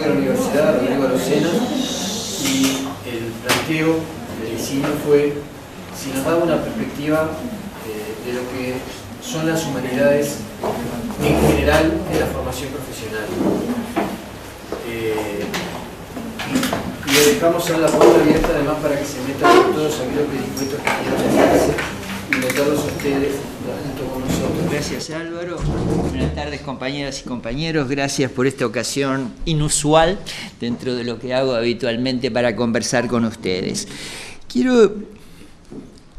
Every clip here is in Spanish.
de la universidad, Rodrigo Arocena, y el planteo del ICINO fue si nos daba una perspectiva de lo que son las humanidades en general de la formación profesional. Y le dejamos a la puerta abierta además para que se metan todos aquellos pericuetos que quieran meterse y meterlos a ustedes junto con nosotros. Gracias, Álvaro. Buenas tardes, compañeras y compañeros. Gracias por esta ocasión inusual dentro de lo que hago habitualmente para conversar con ustedes. Quiero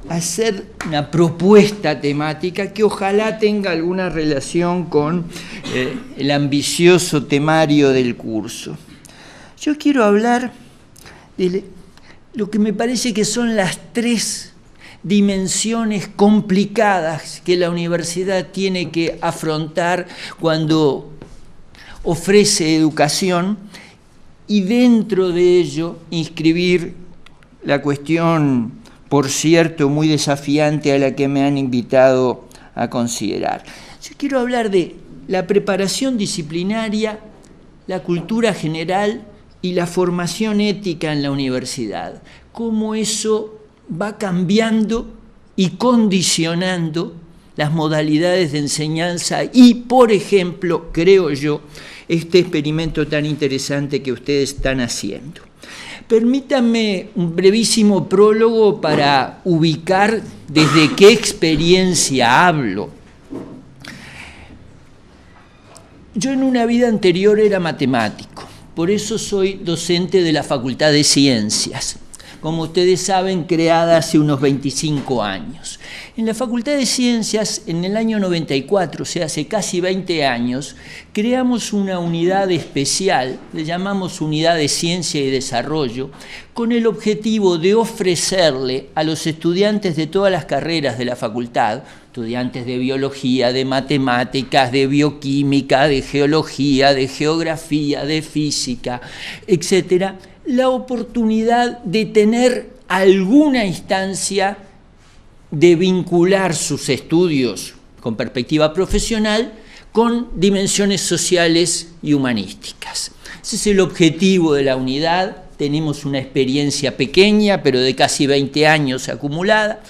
hacer una propuesta temática que ojalá tenga alguna relación con el ambicioso temario del curso. Yo quiero hablar de lo que me parece que son las tres dimensiones complicadas que la universidad tiene que afrontar cuando ofrece educación y dentro de ello inscribir la cuestión, por cierto, muy desafiante a la que me han invitado a considerar. Yo quiero hablar de la preparación disciplinaria, la cultura general y la formación ética en la universidad. Cómo eso va cambiando y condicionando las modalidades de enseñanza y, por ejemplo, creo yo, este experimento tan interesante que ustedes están haciendo. Permítanme un brevísimo prólogo para ubicar desde qué experiencia hablo. Yo en una vida anterior era matemático, por eso soy docente de la Facultad de Ciencias, como ustedes saben, creada hace unos 25 años. En la Facultad de Ciencias, en el año 94, o sea, hace casi 20 años, creamos una unidad especial, le llamamos Unidad de Ciencia y Desarrollo, con el objetivo de ofrecerle a los estudiantes de todas las carreras de la facultad, estudiantes de biología, de matemáticas, de bioquímica, de geología, de geografía, de física, etcétera, la oportunidad de tener alguna instancia de vincular sus estudios con perspectiva profesional con dimensiones sociales y humanísticas. Ese es el objetivo de la unidad. Tenemos una experiencia pequeña, pero de casi 20 años acumulada,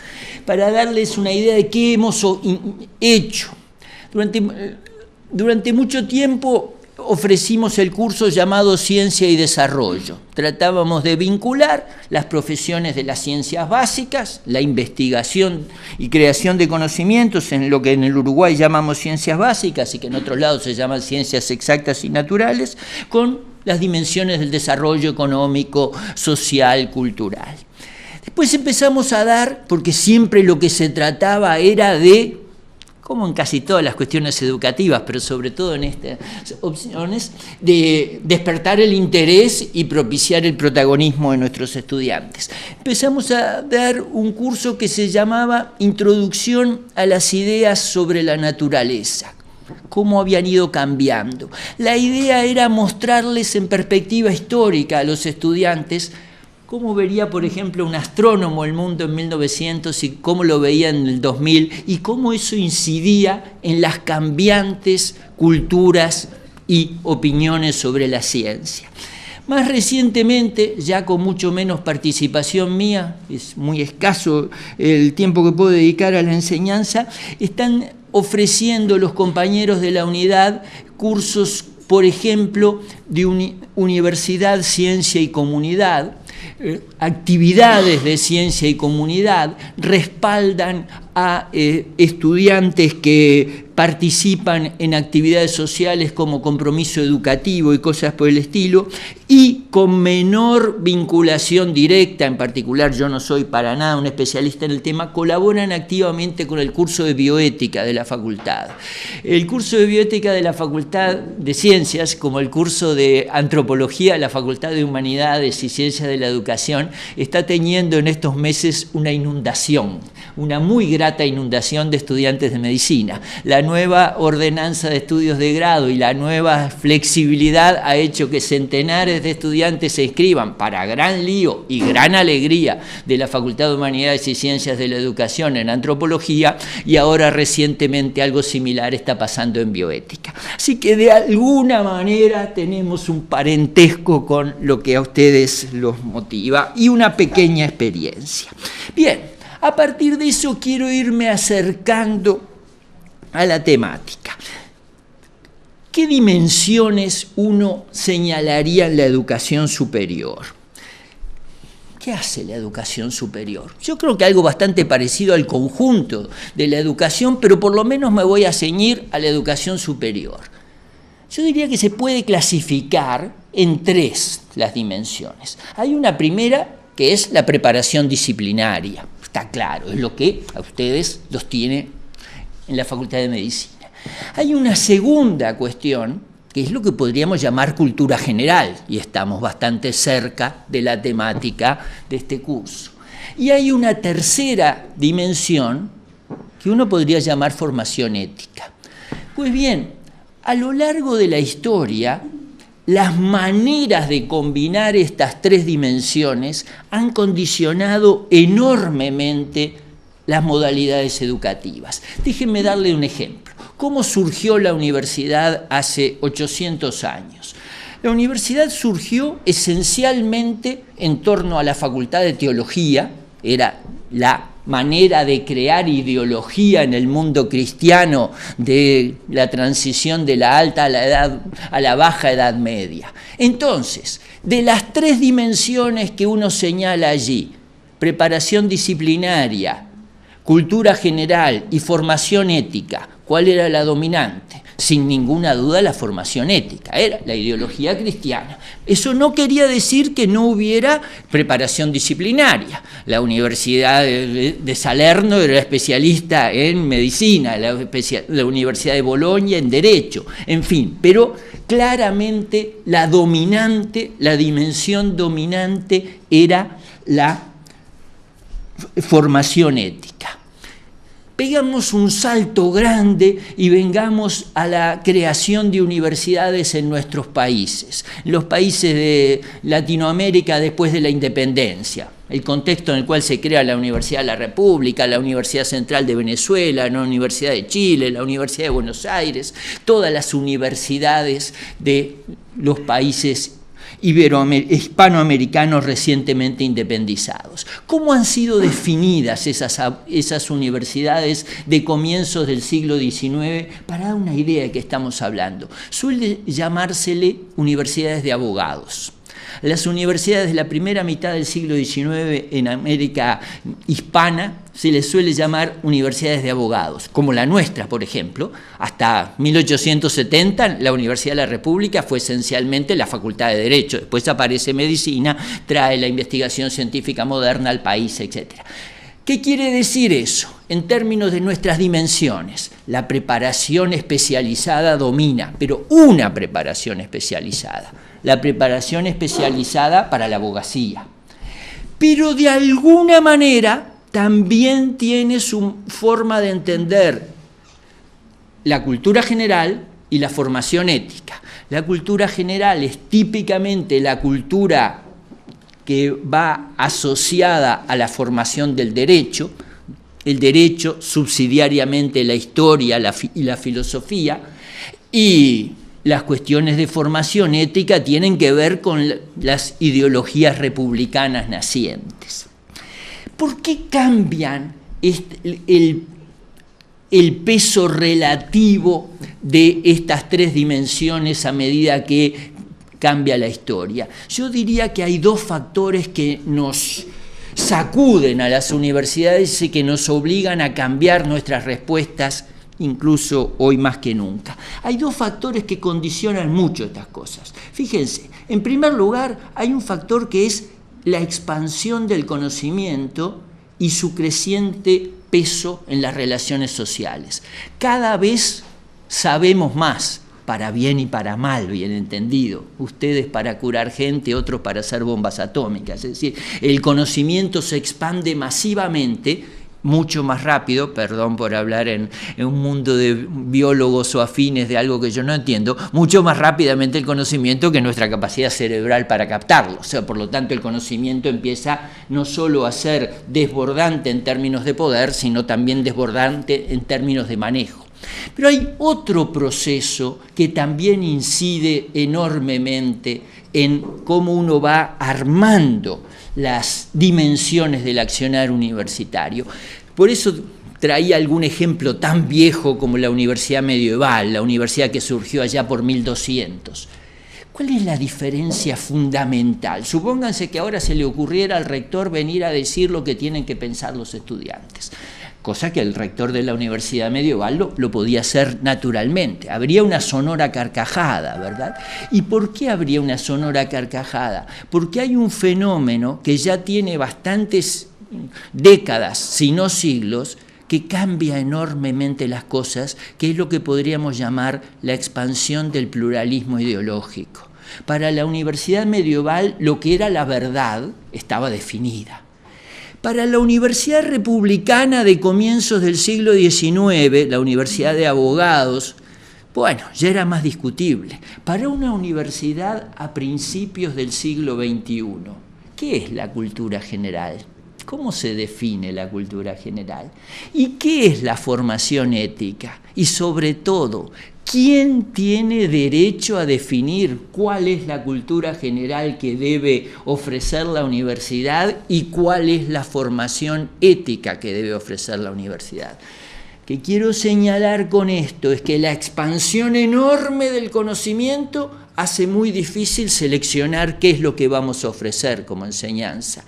para darles una idea de qué hemos hecho. Durante mucho tiempo ofrecimos el curso llamado Ciencia y Desarrollo. Tratábamos de vincular las profesiones de las ciencias básicas, la investigación y creación de conocimientos en lo que en el Uruguay llamamos ciencias básicas y que en otros lados se llaman ciencias exactas y naturales, con las dimensiones del desarrollo económico, social, cultural. Después empezamos a dar, porque siempre lo que se trataba era de, como en casi todas las cuestiones educativas, pero sobre todo en estas opciones, de despertar el interés y propiciar el protagonismo de nuestros estudiantes. Empezamos a dar un curso que se llamaba Introducción a las ideas sobre la naturaleza, cómo habían ido cambiando. La idea era mostrarles en perspectiva histórica a los estudiantes cómo vería, por ejemplo, un astrónomo el mundo en 1900 y cómo lo veía en el 2000 y cómo eso incidía en las cambiantes culturas y opiniones sobre la ciencia. Más recientemente, ya con mucho menos participación mía, es muy escaso el tiempo que puedo dedicar a la enseñanza, están ofreciendo los compañeros de la unidad cursos, por ejemplo, de universidad, ciencia y comunidad, actividades de ciencia y comunidad, respaldan a estudiantes que participan en actividades sociales como compromiso educativo y cosas por el estilo, y con menor vinculación directa, en particular yo no soy para nada un especialista en el tema, colaboran activamente con el curso de bioética de la facultad. El curso de bioética de la Facultad de Ciencias, como el curso de antropología de la Facultad de Humanidades y Ciencias de la Educación, está teniendo en estos meses una inundación, una muy grata inundación de estudiantes de medicina. La nueva ordenanza de estudios de grado y la nueva flexibilidad ha hecho que centenares de estudiantes se inscriban, para gran lío y gran alegría de la Facultad de Humanidades y Ciencias de la Educación, en antropología, y ahora recientemente algo similar está pasando en bioética. Así que de alguna manera tenemos un parentesco con lo que a ustedes los motiva y una pequeña experiencia. Bien, a partir de eso quiero irme acercando a la temática. ¿Qué dimensiones uno señalaría en la educación superior? ¿Qué hace la educación superior? Yo creo que algo bastante parecido al conjunto de la educación, pero por lo menos me voy a ceñir a la educación superior. Yo diría que se puede clasificar en tres las dimensiones. Hay una primera que es la preparación disciplinaria. Está claro, es lo que a ustedes los tiene en la Facultad de Medicina. Hay una segunda cuestión, que es lo que podríamos llamar cultura general, y estamos bastante cerca de la temática de este curso. Y hay una tercera dimensión que uno podría llamar formación ética. Pues bien, a lo largo de la historia, las maneras de combinar estas tres dimensiones han condicionado enormemente las modalidades educativas. Déjenme darle un ejemplo. ¿Cómo surgió la universidad hace 800 años? La universidad surgió esencialmente en torno a la Facultad de Teología, era la manera de crear ideología en el mundo cristiano de la transición de la alta a la baja Edad Media. Entonces, de las tres dimensiones que uno señala allí, preparación disciplinaria, cultura general y formación ética, ¿cuál era la dominante? Sin ninguna duda la formación ética, era la ideología cristiana. Eso no quería decir que no hubiera preparación disciplinaria. La Universidad de Salerno era especialista en medicina, la Universidad de Bolonia en derecho, en fin, pero claramente la dimensión dominante era la formación ética. Pegamos un salto grande y vengamos a la creación de universidades en nuestros países, los países de Latinoamérica después de la independencia, el contexto en el cual se crea la Universidad de la República, la Universidad Central de Venezuela, la Universidad de Chile, la Universidad de Buenos Aires, todas las universidades de los países hispanoamericanos recientemente independizados. ¿Cómo han sido definidas esas universidades de comienzos del siglo XIX? Para dar una idea de qué estamos hablando, suele llamársele universidades de abogados. Las universidades de la primera mitad del siglo XIX en América hispana se les suele llamar universidades de abogados, como la nuestra, por ejemplo. Hasta 1870 la Universidad de la República fue esencialmente la Facultad de Derecho, después aparece Medicina, trae la investigación científica moderna al país, etc. ¿Qué quiere decir eso? En términos de nuestras dimensiones, la preparación especializada domina, pero una preparación especializada, la preparación especializada para la abogacía. Pero de alguna manera también tiene su forma de entender la cultura general y la formación ética. La cultura general es típicamente la cultura que va asociada a la formación del derecho, el derecho subsidiariamente la historia y la filosofía, y las cuestiones de formación ética tienen que ver con las ideologías republicanas nacientes. ¿Por qué cambian el peso relativo de estas tres dimensiones a medida que cambia la historia? Yo diría que hay dos factores que nos sacuden a las universidades y que nos obligan a cambiar nuestras respuestas, incluso hoy más que nunca. Hay dos factores que condicionan mucho estas cosas. Fíjense, en primer lugar, hay un factor que es la expansión del conocimiento y su creciente peso en las relaciones sociales. Cada vez sabemos más, para bien y para mal, bien entendido. Ustedes para curar gente, otros para hacer bombas atómicas. Es decir, el conocimiento se expande masivamente, mucho más rápido, perdón por hablar en un mundo de biólogos o afines de algo que yo no entiendo, mucho más rápidamente el conocimiento que nuestra capacidad cerebral para captarlo. O sea, por lo tanto, el conocimiento empieza no solo a ser desbordante en términos de poder, sino también desbordante en términos de manejo. Pero hay otro proceso que también incide enormemente en cómo uno va armando las dimensiones del accionar universitario. Por eso traía algún ejemplo tan viejo como la universidad medieval, la universidad que surgió allá por 1200. ¿Cuál es la diferencia fundamental? Supónganse que ahora se le ocurriera al rector venir a decir lo que tienen que pensar los estudiantes, cosa que el rector de la universidad medieval lo podía hacer naturalmente. Habría una sonora carcajada, ¿verdad? ¿Y por qué habría una sonora carcajada? Porque hay un fenómeno que ya tiene bastantes décadas, si no siglos, que cambia enormemente las cosas, que es lo que podríamos llamar la expansión del pluralismo ideológico. Para la universidad medieval, lo que era la verdad estaba definida. Para la Universidad Republicana de comienzos del siglo XIX, la Universidad de Abogados, bueno, ya era más discutible. Para una universidad a principios del siglo XXI, ¿qué es la cultura general? ¿Cómo se define la cultura general? ¿Y qué es la formación ética? Y sobre todo, ¿quién tiene derecho a definir cuál es la cultura general que debe ofrecer la universidad y cuál es la formación ética que debe ofrecer la universidad? Que quiero señalar con esto es que la expansión enorme del conocimiento hace muy difícil seleccionar qué es lo que vamos a ofrecer como enseñanza.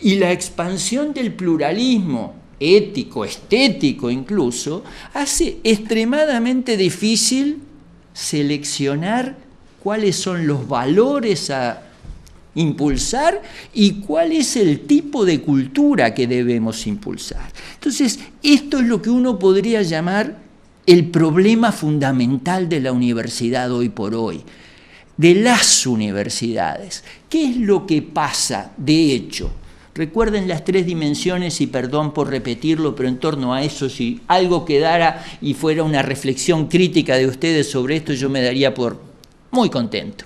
Y la expansión del pluralismo ético, estético incluso, hace extremadamente difícil seleccionar cuáles son los valores a impulsar y cuál es el tipo de cultura que debemos impulsar. Entonces, esto es lo que uno podría llamar el problema fundamental de la universidad hoy por hoy, de las universidades. ¿Qué es lo que pasa de hecho? Recuerden las tres dimensiones y perdón por repetirlo, pero en torno a eso, si algo quedara y fuera una reflexión crítica de ustedes sobre esto, yo me daría por muy contento.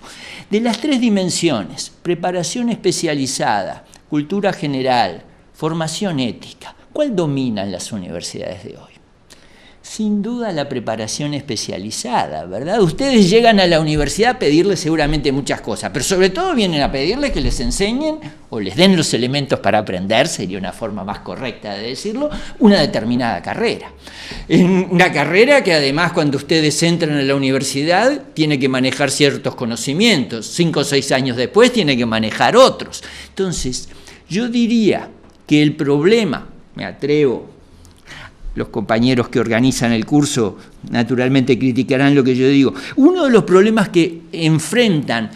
De las tres dimensiones, preparación especializada, cultura general, formación ética, ¿cuál domina en las universidades de hoy? Sin duda la preparación especializada, ¿verdad? Ustedes llegan a la universidad a pedirles seguramente muchas cosas, pero sobre todo vienen a pedirles que les enseñen o les den los elementos para aprender, sería una forma más correcta de decirlo, una determinada carrera. Una carrera que además cuando ustedes entran a la universidad tiene que manejar ciertos conocimientos, 5 o 6 años después tiene que manejar otros. Entonces, yo diría que el problema, me atrevo, los compañeros que organizan el curso naturalmente criticarán lo que yo digo. Uno de los problemas que enfrentan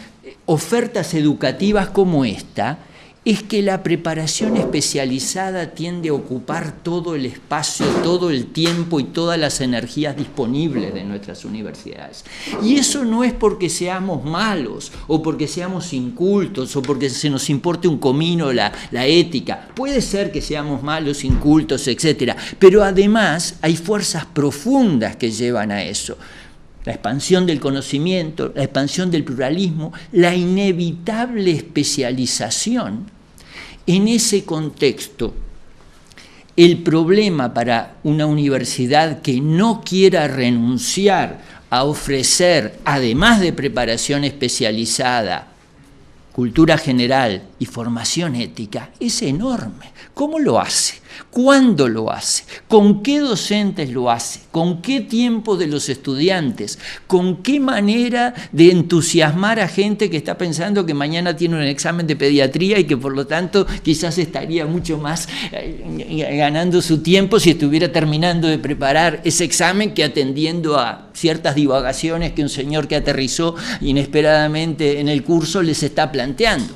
ofertas educativas como esta es que la preparación especializada tiende a ocupar todo el espacio, todo el tiempo y todas las energías disponibles de nuestras universidades. Y eso no es porque seamos malos o porque seamos incultos o porque se nos importe un comino la ética. Puede ser que seamos malos, incultos, etc. Pero además hay fuerzas profundas que llevan a eso. La expansión del conocimiento, la expansión del pluralismo, la inevitable especialización. En ese contexto, el problema para una universidad que no quiera renunciar a ofrecer, además de preparación especializada, cultura general y formación ética, es enorme. ¿Cómo lo hace? ¿Cuándo lo hace? ¿Con qué docentes lo hace? ¿Con qué tiempo de los estudiantes? ¿Con qué manera de entusiasmar a gente que está pensando que mañana tiene un examen de pediatría y que por lo tanto quizás estaría mucho más ganando su tiempo si estuviera terminando de preparar ese examen que atendiendo a ciertas divagaciones que un señor que aterrizó inesperadamente en el curso les está planteando?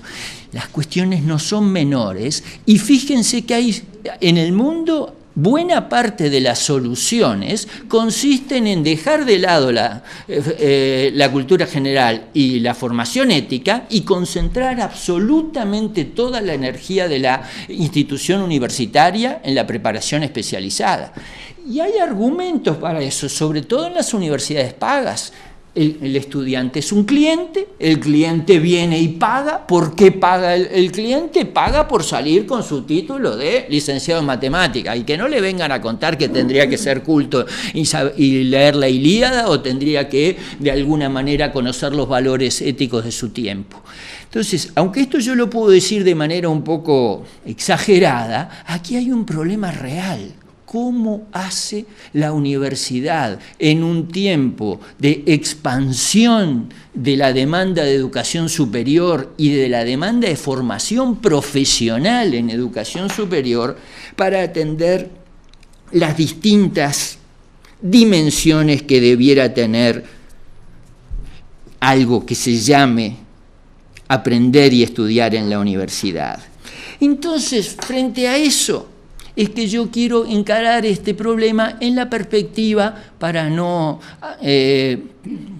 Las cuestiones no son menores y fíjense que hay en el mundo buena parte de las soluciones consisten en dejar de lado la cultura general y la formación ética y concentrar absolutamente toda la energía de la institución universitaria en la preparación especializada. Y hay argumentos para eso, sobre todo en las universidades pagas. El estudiante es un cliente, el cliente viene y paga. ¿Por qué paga el cliente? Paga por salir con su título de licenciado en matemática, y que no le vengan a contar que tendría que ser culto y leer la Ilíada, o tendría que de alguna manera conocer los valores éticos de su tiempo. Entonces, aunque esto yo lo puedo decir de manera un poco exagerada, aquí hay un problema real. ¿Cómo hace la universidad en un tiempo de expansión de la demanda de educación superior y de la demanda de formación profesional en educación superior para atender las distintas dimensiones que debiera tener algo que se llame aprender y estudiar en la universidad? Entonces, frente a eso, es que yo quiero encarar este problema en la perspectiva, para no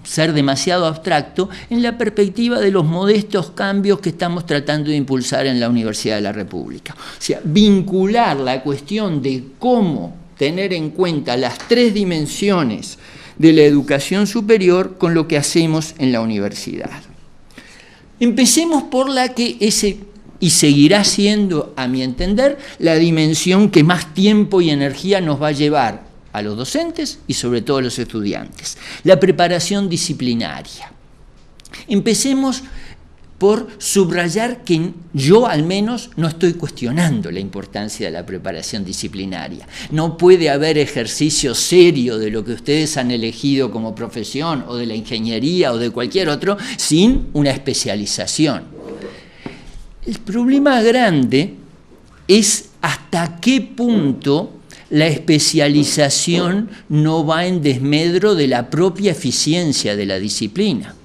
ser demasiado abstracto, en la perspectiva de los modestos cambios que estamos tratando de impulsar en la Universidad de la República. O sea, vincular la cuestión de cómo tener en cuenta las tres dimensiones de la educación superior con lo que hacemos en la universidad. Empecemos por la que y seguirá siendo, a mi entender, la dimensión que más tiempo y energía nos va a llevar a los docentes y sobre todo a los estudiantes: la preparación disciplinaria. Empecemos por subrayar que yo al menos no estoy cuestionando la importancia de la preparación disciplinaria. No puede haber ejercicio serio de lo que ustedes han elegido como profesión, o de la ingeniería o de cualquier otro, sin una especialización. El problema grande es hasta qué punto la especialización no va en desmedro de la propia eficiencia de la disciplina.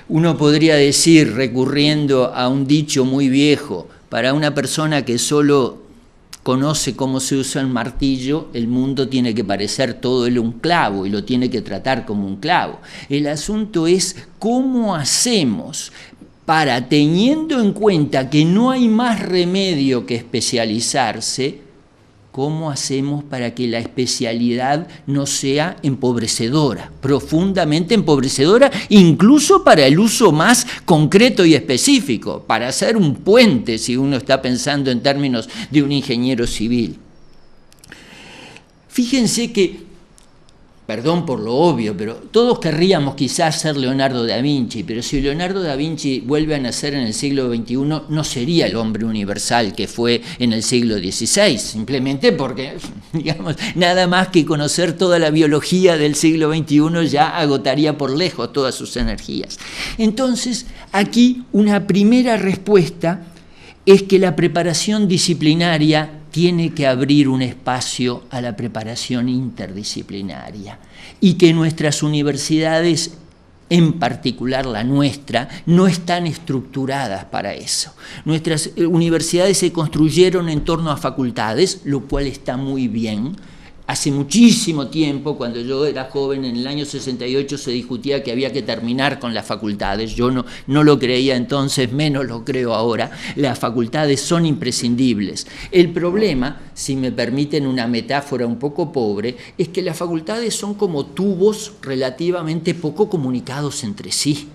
Uno podría decir, recurriendo a un dicho muy viejo, para una persona que solo conoce cómo se usa el martillo, el mundo tiene que parecer todo él un clavo y lo tiene que tratar como un clavo. El asunto es cómo hacemos para, teniendo en cuenta que no hay más remedio que especializarse, ¿cómo hacemos para que la especialidad no sea empobrecedora, profundamente empobrecedora, incluso para el uso más concreto y específico, para hacer un puente, si uno está pensando en términos de un ingeniero civil? Fíjense que, perdón por lo obvio, pero todos querríamos quizás ser Leonardo da Vinci, pero si Leonardo da Vinci vuelve a nacer en el siglo XXI, no sería el hombre universal que fue en el siglo XVI, simplemente porque, digamos, nada más que conocer toda la biología del siglo XXI ya agotaría por lejos todas sus energías. Entonces, aquí una primera respuesta es que la preparación disciplinaria tiene que abrir un espacio a la preparación interdisciplinaria, y que nuestras universidades, en particular la nuestra, no están estructuradas para eso. Nuestras universidades se construyeron en torno a facultades, lo cual está muy bien. Hace muchísimo tiempo, cuando yo era joven, en el año 68, se discutía que había que terminar con las facultades. Yo no lo creía entonces, menos lo creo ahora. Las facultades son imprescindibles. El problema, si me permiten una metáfora un poco pobre, es que las facultades son como tubos relativamente poco comunicados entre sí.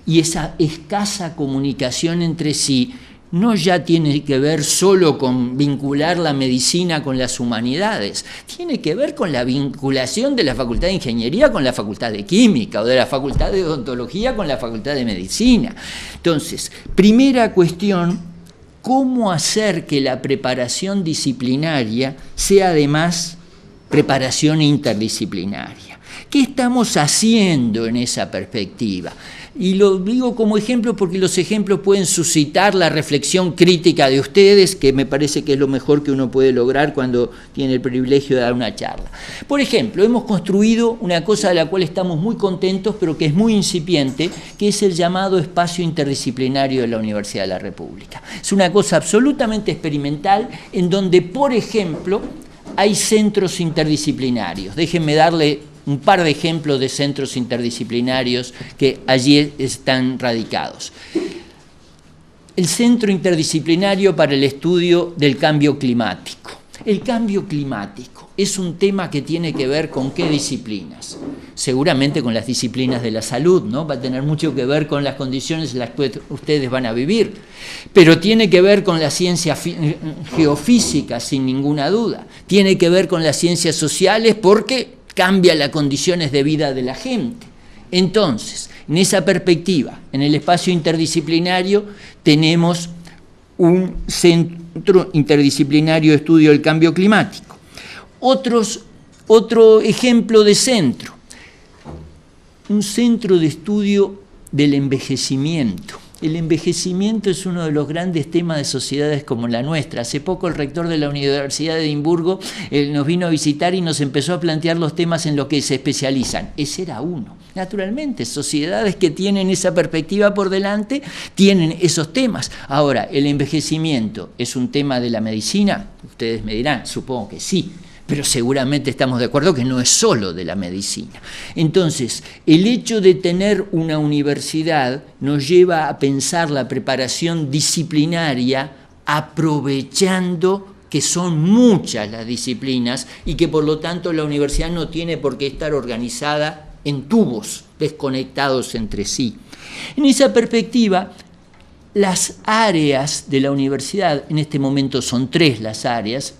Y esa escasa comunicación entre sí no ya tiene que ver solo con vincular la medicina con las humanidades, tiene que ver con la vinculación de la Facultad de Ingeniería con la Facultad de Química, o de la Facultad de Odontología con la Facultad de Medicina. Entonces, primera cuestión, ¿cómo hacer que la preparación disciplinaria sea además preparación interdisciplinaria? ¿Qué estamos haciendo en esa perspectiva? Y lo digo como ejemplo porque los ejemplos pueden suscitar la reflexión crítica de ustedes, que me parece que es lo mejor que uno puede lograr cuando tiene el privilegio de dar una charla. Por ejemplo, hemos construido una cosa de la cual estamos muy contentos, pero que es muy incipiente, que es el llamado espacio interdisciplinario de la Universidad de la República. Es una cosa absolutamente experimental, en donde, por ejemplo, hay centros interdisciplinarios. Déjenme darle un par de ejemplos de centros interdisciplinarios que allí están radicados. El Centro Interdisciplinario para el Estudio del Cambio Climático. El cambio climático es un tema que tiene que ver con ¿qué disciplinas? Seguramente con las disciplinas de la salud, ¿no? Va a tener mucho que ver con las condiciones en las que ustedes van a vivir, pero tiene que ver con la ciencia geofísica, sin ninguna duda. Tiene que ver con las ciencias sociales porque cambia las condiciones de vida de la gente. Entonces, en esa perspectiva, en el espacio interdisciplinario, tenemos un Centro Interdisciplinario de Estudio del Cambio Climático. Otro ejemplo de centro, un centro de estudio del envejecimiento. El envejecimiento es uno de los grandes temas de sociedades como la nuestra. Hace poco el rector de la Universidad de Edimburgo nos vino a visitar y nos empezó a plantear los temas en los que se especializan. Ese era uno. Naturalmente, sociedades que tienen esa perspectiva por delante tienen esos temas. Ahora, ¿el envejecimiento es un tema de la medicina? Ustedes me dirán, supongo que sí. Pero seguramente estamos de acuerdo que no es solo de la medicina. Entonces, el hecho de tener una universidad nos lleva a pensar la preparación disciplinaria aprovechando que son muchas las disciplinas y que por lo tanto la universidad no tiene por qué estar organizada en tubos desconectados entre sí. En esa perspectiva, las áreas de la universidad, en este momento son 3 las áreas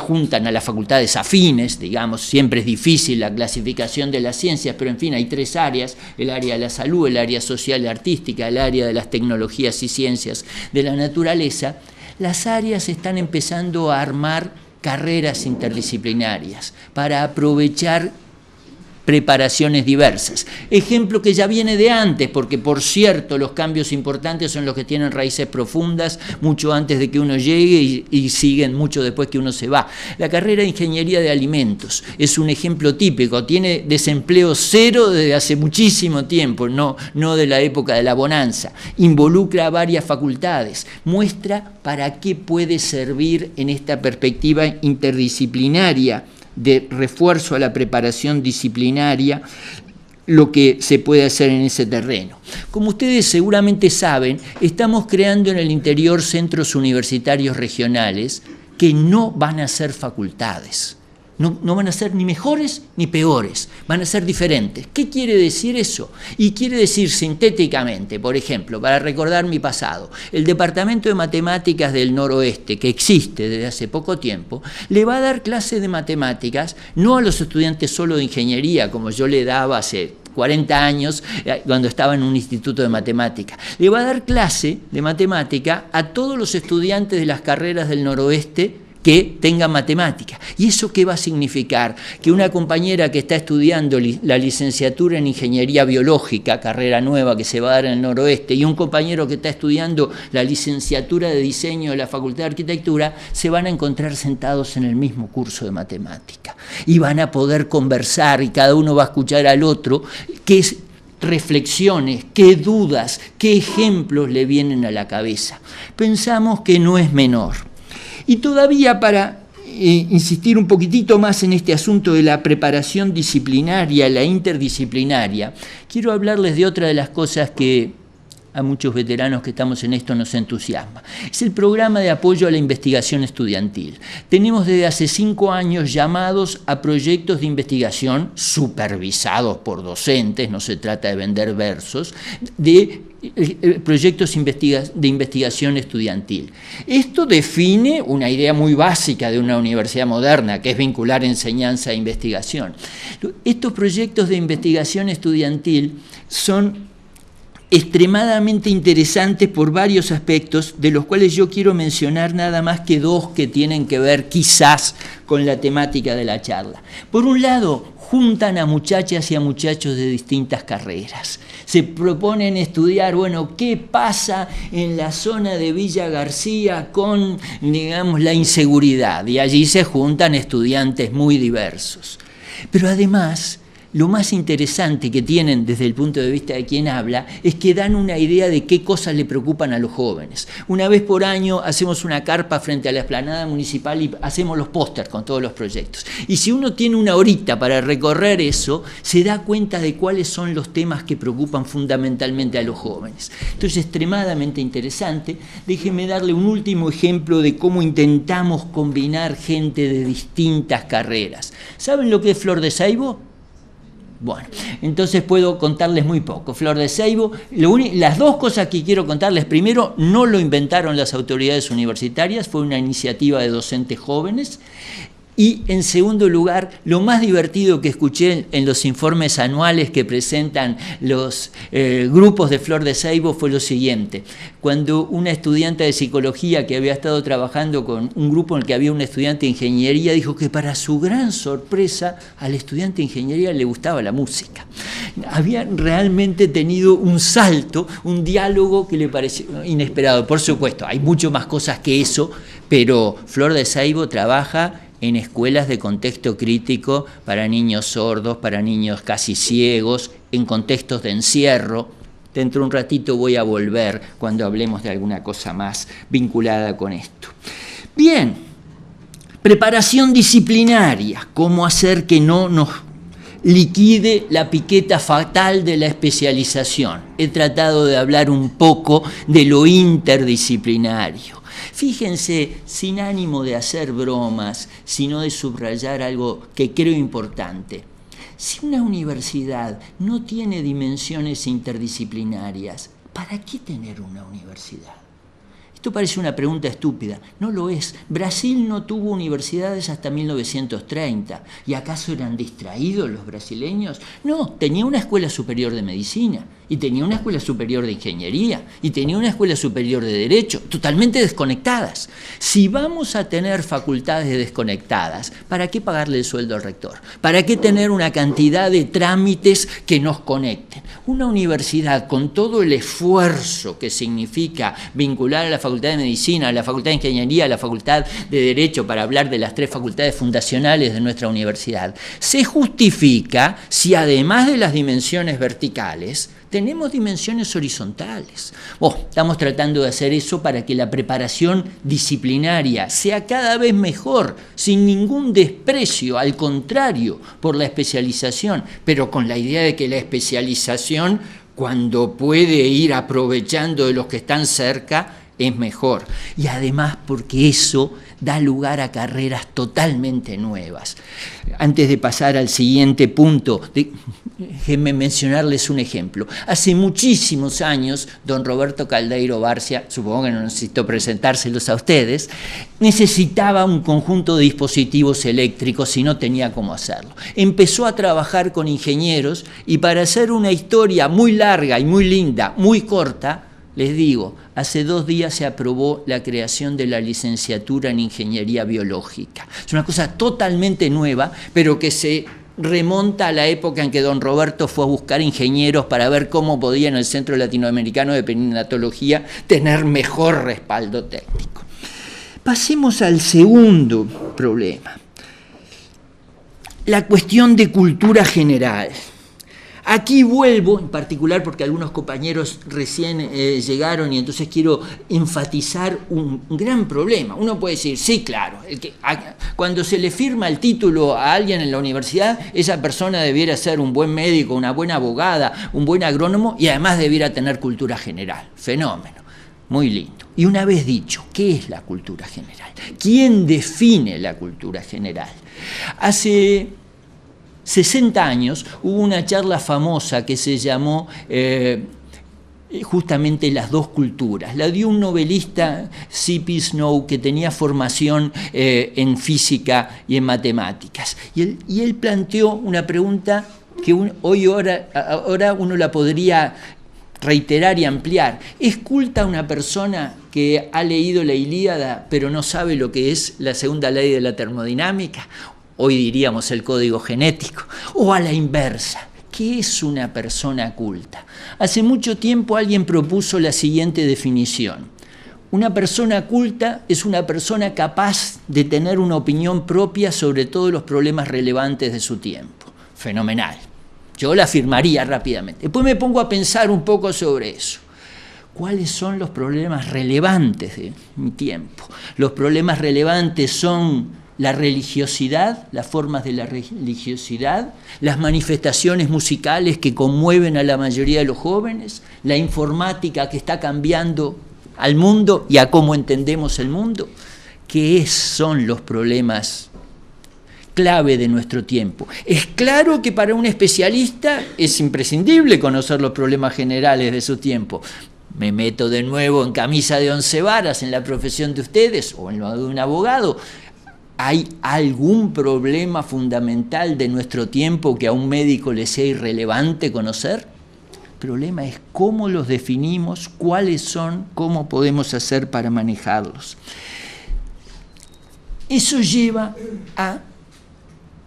juntan a las facultades afines, digamos, siempre es difícil la clasificación de las ciencias, pero en fin, hay 3 áreas, el área de la salud, el área social y artística, el área de las tecnologías y ciencias de la naturaleza. Las áreas están empezando a armar carreras interdisciplinarias para aprovechar preparaciones diversas. Ejemplo que ya viene de antes, porque por cierto los cambios importantes son los que tienen raíces profundas mucho antes de que uno llegue y siguen mucho después que uno se va. La carrera de Ingeniería de Alimentos es un ejemplo típico, tiene desempleo cero desde hace muchísimo tiempo, no de la época de la bonanza, involucra a varias facultades, muestra para qué puede servir en esta perspectiva interdisciplinaria de refuerzo a la preparación disciplinaria, lo que se puede hacer en ese terreno. Como ustedes seguramente saben, estamos creando en el interior centros universitarios regionales que no van a ser facultades. No van a ser ni mejores ni peores, van a ser diferentes. ¿Qué quiere decir eso? Y quiere decir sintéticamente, por ejemplo, para recordar mi pasado, el Departamento de Matemáticas del Noroeste, que existe desde hace poco tiempo, le va a dar clases de matemáticas, no a los estudiantes solo de ingeniería, como yo le daba hace 40 años, cuando estaba en un instituto de matemática. Le va a dar clase de matemática a todos los estudiantes de las carreras del Noroeste que tengan matemática. ¿Y eso qué va a significar? Que una compañera que está estudiando la licenciatura en Ingeniería Biológica, carrera nueva que se va a dar en el Noroeste, y un compañero que está estudiando la licenciatura de Diseño de la Facultad de Arquitectura, se van a encontrar sentados en el mismo curso de matemática. Y van a poder conversar y cada uno va a escuchar al otro qué reflexiones, qué dudas, qué ejemplos le vienen a la cabeza. Pensamos que no es menor. Y todavía para insistir un poquitito más en este asunto de la preparación disciplinaria, la interdisciplinaria, quiero hablarles de otra de las cosas que a muchos veteranos que estamos en esto nos entusiasma. Es el programa de apoyo a la investigación estudiantil. Tenemos desde hace 5 años llamados a proyectos de investigación supervisados por docentes, no se trata de vender versos, de proyectos de investigación estudiantil. Esto define una idea muy básica de una universidad moderna, que es vincular enseñanza e investigación. Estos proyectos de investigación estudiantil son extremadamente interesantes por varios aspectos, de los cuales yo quiero mencionar nada más que 2 que tienen que ver quizás con la temática de la charla. Por un lado, juntan a muchachas y a muchachos de distintas carreras. Se proponen estudiar, bueno, qué pasa en la zona de Villa García con, digamos, la inseguridad, y allí se juntan estudiantes muy diversos. Pero además lo más interesante que tienen desde el punto de vista de quien habla es que dan una idea de qué cosas le preocupan a los jóvenes. Una vez por año hacemos una carpa frente a la explanada municipal y hacemos los pósters con todos los proyectos. Y si uno tiene una horita para recorrer eso, se da cuenta de cuáles son los temas que preocupan fundamentalmente a los jóvenes. Entonces, es extremadamente interesante. Déjeme darle un último ejemplo de cómo intentamos combinar gente de distintas carreras. ¿Saben lo que es Flor de Saibo? Bueno, entonces puedo contarles muy poco. Flor de Saibo, las dos cosas que quiero contarles: primero, no lo inventaron las autoridades universitarias, fue una iniciativa de docentes jóvenes. Y en segundo lugar, lo más divertido que escuché en los informes anuales que presentan los grupos de Flor de Saibo fue lo siguiente. Cuando una estudiante de psicología que había estado trabajando con un grupo en el que había un estudiante de ingeniería, dijo que para su gran sorpresa al estudiante de ingeniería le gustaba la música. Había realmente tenido un salto, un diálogo que le pareció inesperado. Por supuesto, hay mucho más cosas que eso, pero Flor de Saibo trabaja en escuelas de contexto crítico para niños sordos, para niños casi ciegos, en contextos de encierro. Dentro de un ratito voy a volver cuando hablemos de alguna cosa más vinculada con esto. Bien, preparación disciplinaria, cómo hacer que no nos liquide la piqueta fatal de la especialización. He tratado de hablar un poco de lo interdisciplinario. Fíjense, sin ánimo de hacer bromas, sino de subrayar algo que creo importante. Si una universidad no tiene dimensiones interdisciplinarias, ¿para qué tener una universidad? Esto parece una pregunta estúpida, no lo es. Brasil no tuvo universidades hasta 1930. ¿Y acaso eran distraídos los brasileños? No, tenía una escuela superior de medicina, y tenía una escuela superior de ingeniería, y tenía una escuela superior de derecho, totalmente desconectadas. Si vamos a tener facultades desconectadas, ¿para qué pagarle el sueldo al rector? ¿Para qué tener una cantidad de trámites que nos conecten? Una universidad con todo el esfuerzo que significa vincular a la Facultad de Medicina, a la Facultad de Ingeniería, a la Facultad de Derecho, para hablar de las tres facultades fundacionales de nuestra universidad, se justifica si además de las dimensiones verticales, tenemos dimensiones horizontales. Estamos tratando de hacer eso para que la preparación disciplinaria sea cada vez mejor, sin ningún desprecio, al contrario, por la especialización, pero con la idea de que la especialización, cuando puede ir aprovechando de los que están cerca, es mejor. Y además porque eso da lugar a carreras totalmente nuevas. Antes de pasar al siguiente punto, déjenme mencionarles un ejemplo. Hace muchísimos años, don Roberto Caldeiro Barcia, supongo que no necesito presentárselos a ustedes, necesitaba un conjunto de dispositivos eléctricos y no tenía cómo hacerlo. Empezó a trabajar con ingenieros y, para hacer una historia muy larga y muy linda, muy corta, les digo, hace 2 días se aprobó la creación de la licenciatura en Ingeniería Biológica. Es una cosa totalmente nueva, pero que se remonta a la época en que don Roberto fue a buscar ingenieros para ver cómo podía en el Centro Latinoamericano de Perinatología tener mejor respaldo técnico. Pasemos al segundo problema, la cuestión de cultura general. Aquí vuelvo, en particular porque algunos compañeros recién llegaron y entonces quiero enfatizar un gran problema. Uno puede decir, sí, claro, cuando se le firma el título a alguien en la universidad, esa persona debiera ser un buen médico, una buena abogada, un buen agrónomo y además debiera tener cultura general. Fenómeno, muy lindo. Y una vez dicho, ¿qué es la cultura general? ¿Quién define la cultura general? Hace 60 años hubo una charla famosa que se llamó justamente Las dos culturas. La dio un novelista, C.P. Snow, que tenía formación en física y en matemáticas. Y él planteó una pregunta que ahora uno la podría reiterar y ampliar. ¿Es culta una persona que ha leído la Ilíada pero no sabe lo que es la segunda ley de la termodinámica? Hoy diríamos el código genético. O a la inversa, ¿qué es una persona culta? Hace mucho tiempo alguien propuso la siguiente definición. Una persona culta es una persona capaz de tener una opinión propia sobre todos los problemas relevantes de su tiempo. Fenomenal. Yo la afirmaría rápidamente. Después me pongo a pensar un poco sobre eso. ¿Cuáles son los problemas relevantes de mi tiempo? Los problemas relevantes son la religiosidad, las formas de la religiosidad, las manifestaciones musicales que conmueven a la mayoría de los jóvenes, la informática que está cambiando al mundo y a cómo entendemos el mundo. ¿Qué son los problemas clave de nuestro tiempo? Es claro que para un especialista es imprescindible conocer los problemas generales de su tiempo. Me meto de nuevo en camisa de 11 varas en la profesión de ustedes o en lo de un abogado. ¿Hay algún problema fundamental de nuestro tiempo que a un médico le sea irrelevante conocer? El problema es cómo los definimos, cuáles son, cómo podemos hacer para manejarlos. Eso lleva a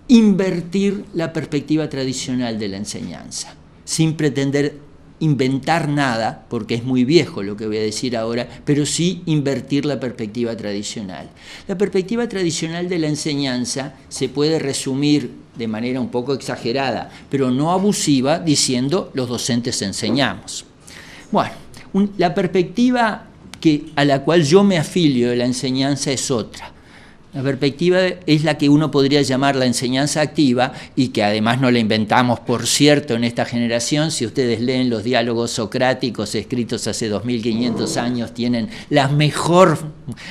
invertir la perspectiva tradicional de la enseñanza, sin pretender inventar nada, porque es muy viejo lo que voy a decir ahora, pero sí invertir la perspectiva tradicional. La perspectiva tradicional de la enseñanza se puede resumir de manera un poco exagerada, pero no abusiva, diciendo los docentes enseñamos. Bueno, la perspectiva a la cual yo me afilio de la enseñanza es otra. La perspectiva es la que uno podría llamar la enseñanza activa y que además no la inventamos, por cierto, en esta generación. Si ustedes leen los diálogos socráticos escritos hace 2500 años, tienen la mejor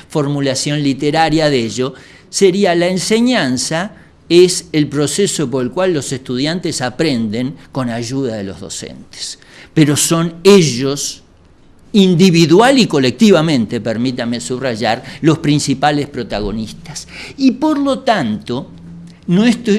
formulación literaria de ello. Sería: la enseñanza es el proceso por el cual los estudiantes aprenden con ayuda de los docentes. Pero son ellos, individual y colectivamente, permítame subrayar, los principales protagonistas. Y por lo tanto,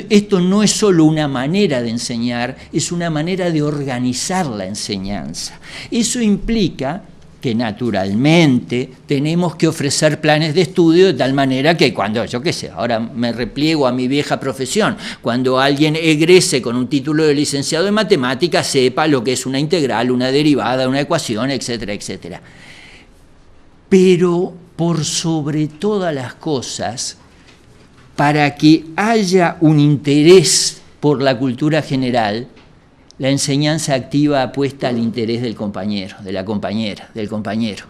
esto no es solo una manera de enseñar, es una manera de organizar la enseñanza. Eso implica que naturalmente tenemos que ofrecer planes de estudio de tal manera que cuando, yo qué sé, ahora me repliego a mi vieja profesión, cuando alguien egrese con un título de licenciado en matemáticas sepa lo que es una integral, una derivada, una ecuación, etcétera, etcétera. Pero por sobre todas las cosas, para que haya un interés por la cultura general, la enseñanza activa apuesta al interés del compañero, de la compañera, del compañero.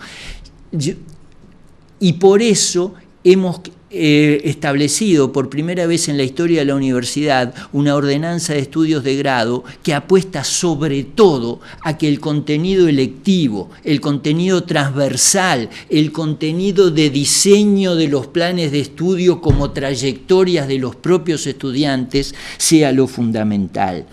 Y por eso hemos establecido por primera vez en la historia de la universidad una ordenanza de estudios de grado que apuesta sobre todo a que el contenido electivo, el contenido transversal, el contenido de diseño de los planes de estudio como trayectorias de los propios estudiantes sea lo fundamental.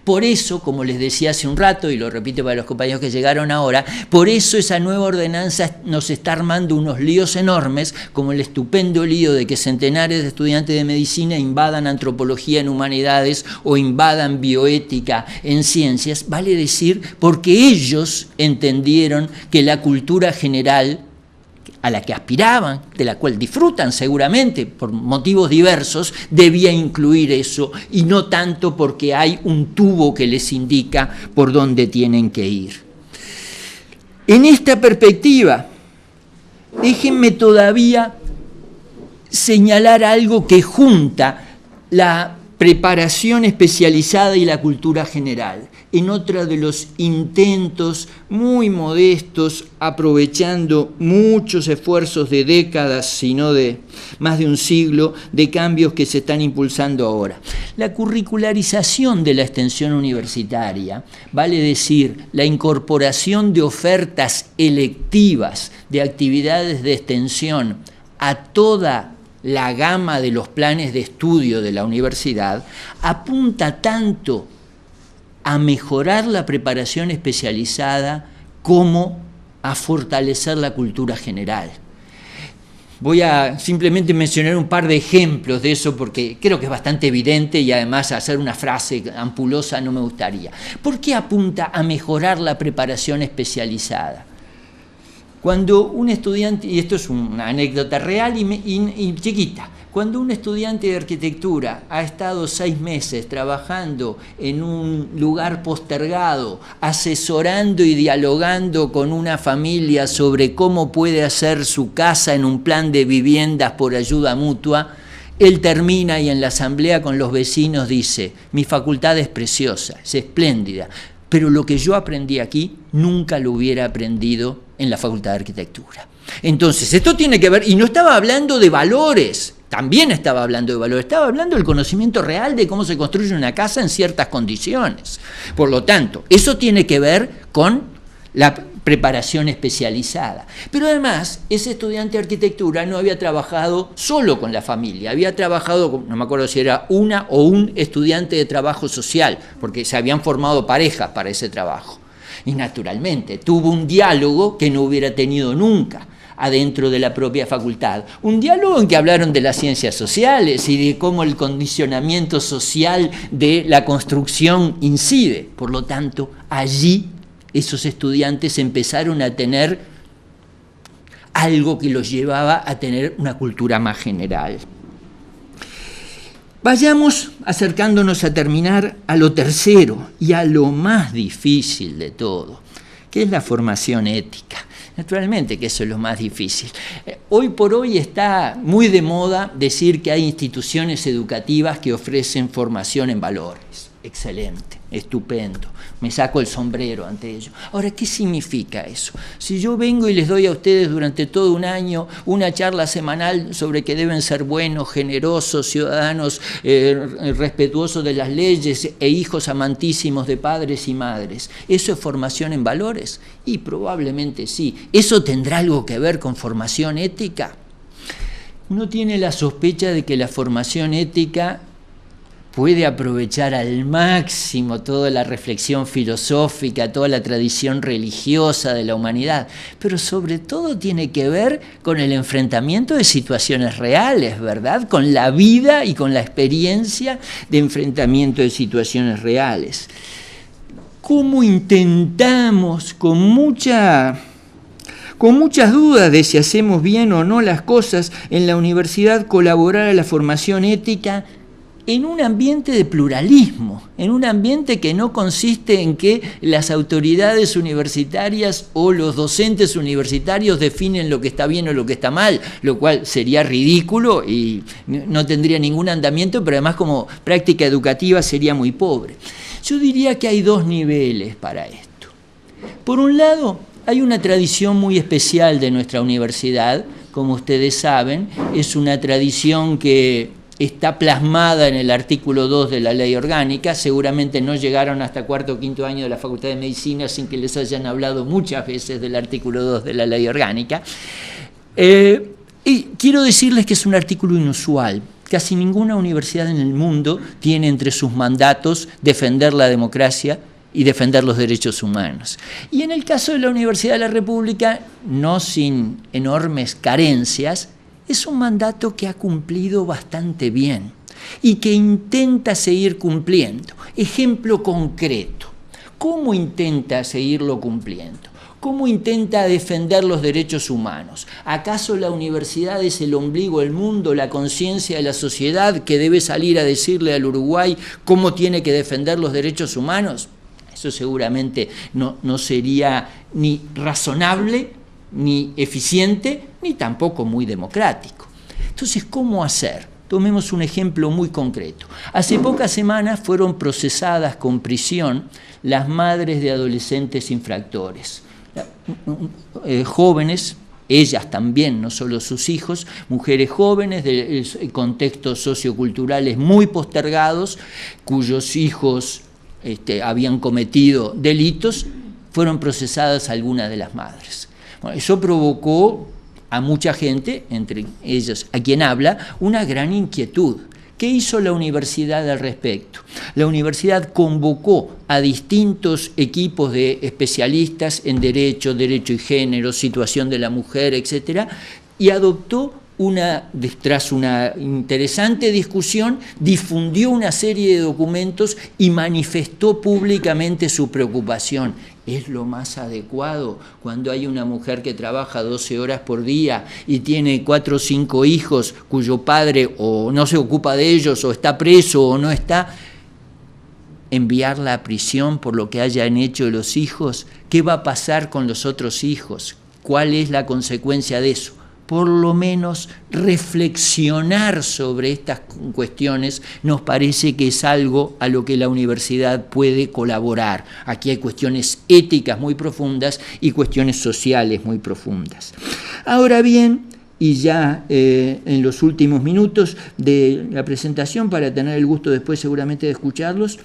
Por eso, como les decía hace un rato, y lo repito para los compañeros que llegaron ahora, por eso esa nueva ordenanza nos está armando unos líos enormes, como el estupendo lío de que centenares de estudiantes de medicina invadan antropología en humanidades o invadan bioética en ciencias, vale decir, porque ellos entendieron que la cultura general a la que aspiraban, de la cual disfrutan seguramente por motivos diversos, debía incluir eso, y no tanto porque hay un tubo que les indica por dónde tienen que ir. En esta perspectiva, déjenme todavía señalar algo que junta la preparación especializada y la cultura general. En otro de los intentos muy modestos, aprovechando muchos esfuerzos de décadas, sino de más de un siglo, de cambios que se están impulsando ahora. La curricularización de la extensión universitaria, vale decir, la incorporación de ofertas electivas de actividades de extensión a toda la gama de los planes de estudio de la universidad, apunta tanto a mejorar la preparación especializada como a fortalecer la cultura general. Voy a simplemente mencionar un par de ejemplos de eso porque creo que es bastante evidente y además hacer una frase ampulosa no me gustaría. ¿Por qué apunta a mejorar la preparación especializada? Cuando un estudiante, y esto es una anécdota real y chiquita, cuando un estudiante de arquitectura ha estado 6 meses trabajando en un lugar postergado, asesorando y dialogando con una familia sobre cómo puede hacer su casa en un plan de viviendas por ayuda mutua, él termina y en la asamblea con los vecinos dice: mi facultad es preciosa, es espléndida, pero lo que yo aprendí aquí nunca lo hubiera aprendido en la Facultad de Arquitectura. Entonces, esto tiene que ver, y no estaba hablando de valores, también estaba hablando de valores, estaba hablando del conocimiento real de cómo se construye una casa en ciertas condiciones. Por lo tanto, eso tiene que ver con la preparación especializada. Pero además, ese estudiante de arquitectura no había trabajado solo con la familia, había trabajado, no me acuerdo si era una o un estudiante de trabajo social, porque se habían formado parejas para ese trabajo. Y naturalmente, tuvo un diálogo que no hubiera tenido nunca adentro de la propia facultad. Un diálogo en que hablaron de las ciencias sociales y de cómo el condicionamiento social de la construcción incide. Por lo tanto, allí esos estudiantes empezaron a tener algo que los llevaba a tener una cultura más general. Vayamos acercándonos a terminar a lo tercero y a lo más difícil de todo, que es la formación ética. Naturalmente que eso es lo más difícil. Hoy por hoy está muy de moda decir que hay instituciones educativas que ofrecen formación en valores. Excelente, estupendo, me saco el sombrero ante ello. Ahora, ¿qué significa eso? Si yo vengo y les doy a ustedes durante todo un año una charla semanal sobre que deben ser buenos, generosos, ciudadanos respetuosos de las leyes e hijos amantísimos de padres y madres, ¿eso es formación en valores? Y probablemente sí. ¿Eso tendrá algo que ver con formación ética? Uno tiene la sospecha de que la formación ética puede aprovechar al máximo toda la reflexión filosófica, toda la tradición religiosa de la humanidad, pero sobre todo tiene que ver con el enfrentamiento de situaciones reales, ¿verdad? Con la vida y con la experiencia de enfrentamiento de situaciones reales. ¿Cómo intentamos, con muchas dudas de si hacemos bien o no las cosas en la universidad, colaborar a la formación ética en un ambiente de pluralismo, en un ambiente que no consiste en que las autoridades universitarias o los docentes universitarios definen lo que está bien o lo que está mal, lo cual sería ridículo y no tendría ningún andamiento, pero además como práctica educativa sería muy pobre. Yo diría que hay dos niveles para esto. Por un lado, hay una tradición muy especial de nuestra universidad, como ustedes saben, es una tradición que está plasmada en el artículo 2 de la Ley Orgánica. Seguramente no llegaron hasta cuarto o quinto año de la Facultad de Medicina sin que les hayan hablado muchas veces del artículo 2 de la Ley Orgánica. Y quiero decirles que es un artículo inusual. Casi ninguna universidad en el mundo tiene entre sus mandatos defender la democracia y defender los derechos humanos. Y en el caso de la Universidad de la República, no sin enormes carencias, es un mandato que ha cumplido bastante bien y que intenta seguir cumpliendo. Ejemplo concreto, ¿cómo intenta seguirlo cumpliendo? ¿Cómo intenta defender los derechos humanos? ¿Acaso la universidad es el ombligo del mundo, la conciencia de la sociedad que debe salir a decirle al Uruguay cómo tiene que defender los derechos humanos? Eso seguramente no sería ni razonable, ni eficiente, ni tampoco muy democrático. Entonces, ¿cómo hacer? Tomemos un ejemplo muy concreto. Hace pocas semanas fueron procesadas con prisión las madres de adolescentes infractores. Jóvenes, ellas también, no solo sus hijos, mujeres jóvenes de contextos socioculturales muy postergados, cuyos hijos habían cometido delitos, fueron procesadas algunas de las madres. Bueno, eso provocó a mucha gente, entre ellos a quien habla, una gran inquietud. ¿Qué hizo la universidad al respecto? La universidad convocó a distintos equipos de especialistas en derecho y género, situación de la mujer, etcétera, y adoptó tras una interesante discusión, difundió una serie de documentos y manifestó públicamente su preocupación. ¿Es lo más adecuado cuando hay una mujer que trabaja 12 horas por día y tiene 4 o 5 hijos cuyo padre o no se ocupa de ellos o está preso o no está, enviarla a prisión por lo que hayan hecho los hijos? ¿Qué va a pasar con los otros hijos? ¿Cuál es la consecuencia de eso? por lo menos reflexionar sobre estas cuestiones nos parece que es algo a lo que la universidad puede colaborar. Aquí hay cuestiones éticas muy profundas y cuestiones sociales muy profundas. Ahora bien, y ya en los últimos minutos de la presentación, para tener el gusto después seguramente de escucharlos,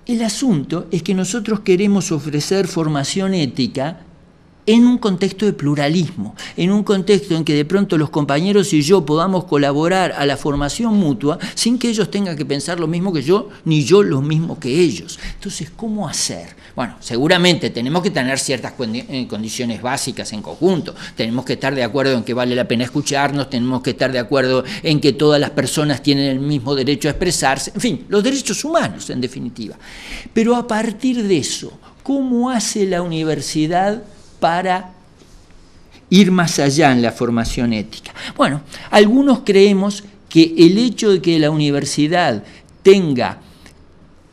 el asunto es que nosotros queremos ofrecer formación ética en un contexto de pluralismo, en un contexto en que de pronto los compañeros y yo podamos colaborar a la formación mutua sin que ellos tengan que pensar lo mismo que yo, ni yo lo mismo que ellos. Entonces, ¿cómo hacer? Bueno, seguramente tenemos que tener ciertas condiciones básicas en conjunto. Tenemos que estar de acuerdo en que vale la pena escucharnos, tenemos que estar de acuerdo en que todas las personas tienen el mismo derecho a expresarse, en fin, los derechos humanos, en definitiva. Pero a partir de eso, ¿cómo hace la universidad para ir más allá en la formación ética? Bueno, algunos creemos que el hecho de que la universidad tenga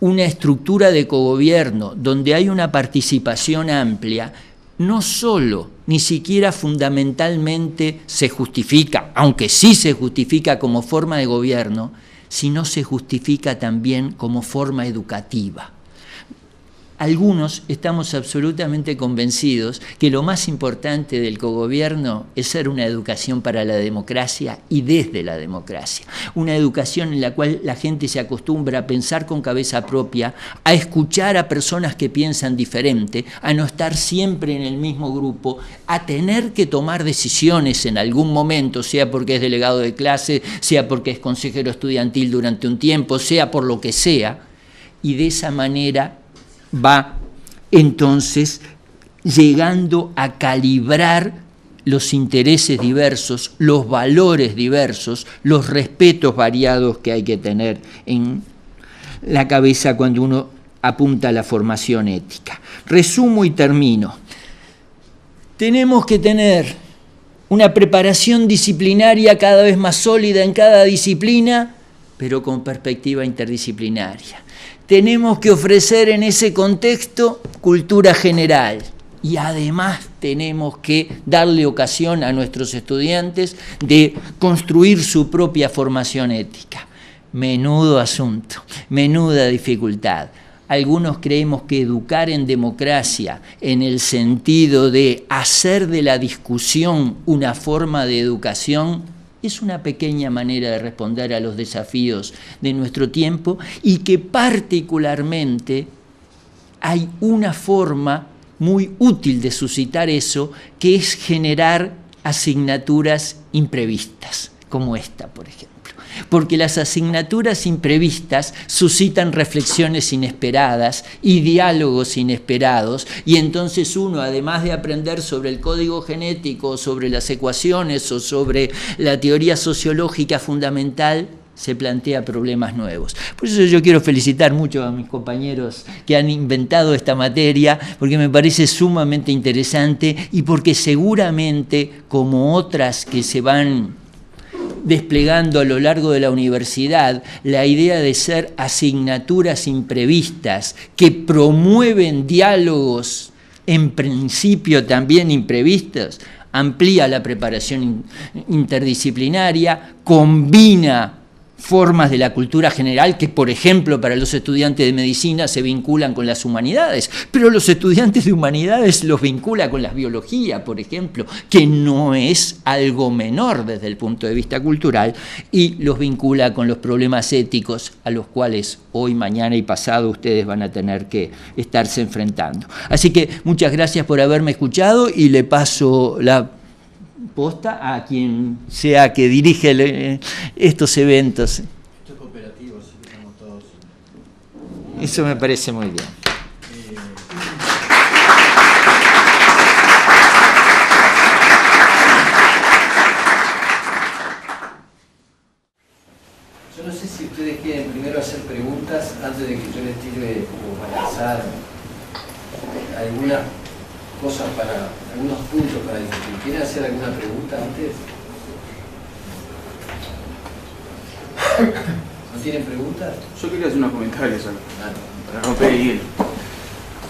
una estructura de cogobierno donde hay una participación amplia, no solo, ni siquiera fundamentalmente se justifica, aunque sí se justifica como forma de gobierno, sino se justifica también como forma educativa. Algunos estamos absolutamente convencidos que lo más importante del cogobierno es ser una educación para la democracia y desde la democracia. Una educación en la cual la gente se acostumbra a pensar con cabeza propia, a escuchar a personas que piensan diferente, a no estar siempre en el mismo grupo, a tener que tomar decisiones en algún momento, sea porque es delegado de clase, sea porque es consejero estudiantil durante un tiempo, sea por lo que sea, y de esa manera va entonces llegando a calibrar los intereses diversos, los valores diversos, los respetos variados que hay que tener en la cabeza cuando uno apunta a la formación ética. Resumo y termino. Tenemos que tener una preparación disciplinaria cada vez más sólida en cada disciplina, pero con perspectiva interdisciplinaria. Tenemos que ofrecer en ese contexto cultura general y además tenemos que darle ocasión a nuestros estudiantes de construir su propia formación ética. Menudo asunto, menuda dificultad. Algunos creemos que educar en democracia, en el sentido de hacer de la discusión una forma de educación, es una pequeña manera de responder a los desafíos de nuestro tiempo y que particularmente hay una forma muy útil de suscitar eso, que es generar asignaturas imprevistas, como esta, por ejemplo. Porque las asignaturas imprevistas suscitan reflexiones inesperadas y diálogos inesperados, y entonces uno, además de aprender sobre el código genético, sobre las ecuaciones o sobre la teoría sociológica fundamental, se plantea problemas nuevos. Por eso yo quiero felicitar mucho a mis compañeros que han inventado esta materia, porque me parece sumamente interesante y porque seguramente, como otras que se van desplegando a lo largo de la universidad, la idea de ser asignaturas imprevistas que promueven diálogos en principio también imprevistos, amplía la preparación interdisciplinaria, combina formas de la cultura general que, por ejemplo, para los estudiantes de medicina se vinculan con las humanidades, pero los estudiantes de humanidades los vincula con la biología, por ejemplo, que no es algo menor desde el punto de vista cultural, y los vincula con los problemas éticos a los cuales hoy, mañana y pasado ustedes van a tener que estarse enfrentando. Así que muchas gracias por haberme escuchado y le paso la posta a quien sea que dirige estos eventos. Esto es cooperativo, así que estamos todos. Eso me parece muy bien. Yo no sé si ustedes quieren primero hacer preguntas antes de que yo les tire o analizar algunas cosas para, algunos puntos para discutir. ¿Quieren hacer alguna pregunta antes? ¿No tienen preguntas? Yo quería hacer unos comentarios solo, para romper el hielo.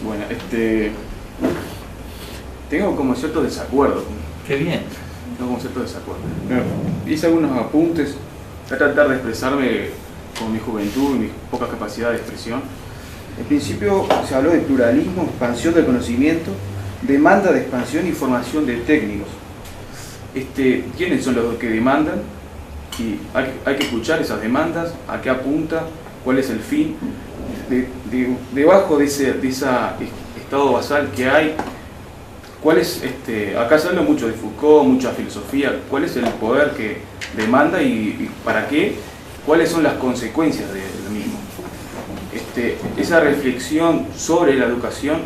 Bueno, tengo como cierto desacuerdo. Qué bien. Tengo como cierto desacuerdo. Bueno, hice algunos apuntes, voy a tratar de expresarme con mi juventud y mis pocas capacidades de expresión. En principio se habló de pluralismo, expansión del conocimiento, demanda de expansión y formación de técnicos. ¿Quiénes son los que demandan? Y hay que escuchar esas demandas, a qué apunta, cuál es el fin. Debajo de ese estado basal que hay, cuál es, acá se habla mucho de Foucault, mucha filosofía, cuál es el poder que demanda y para qué, cuáles son las consecuencias de lo mismo. Esa reflexión sobre la educación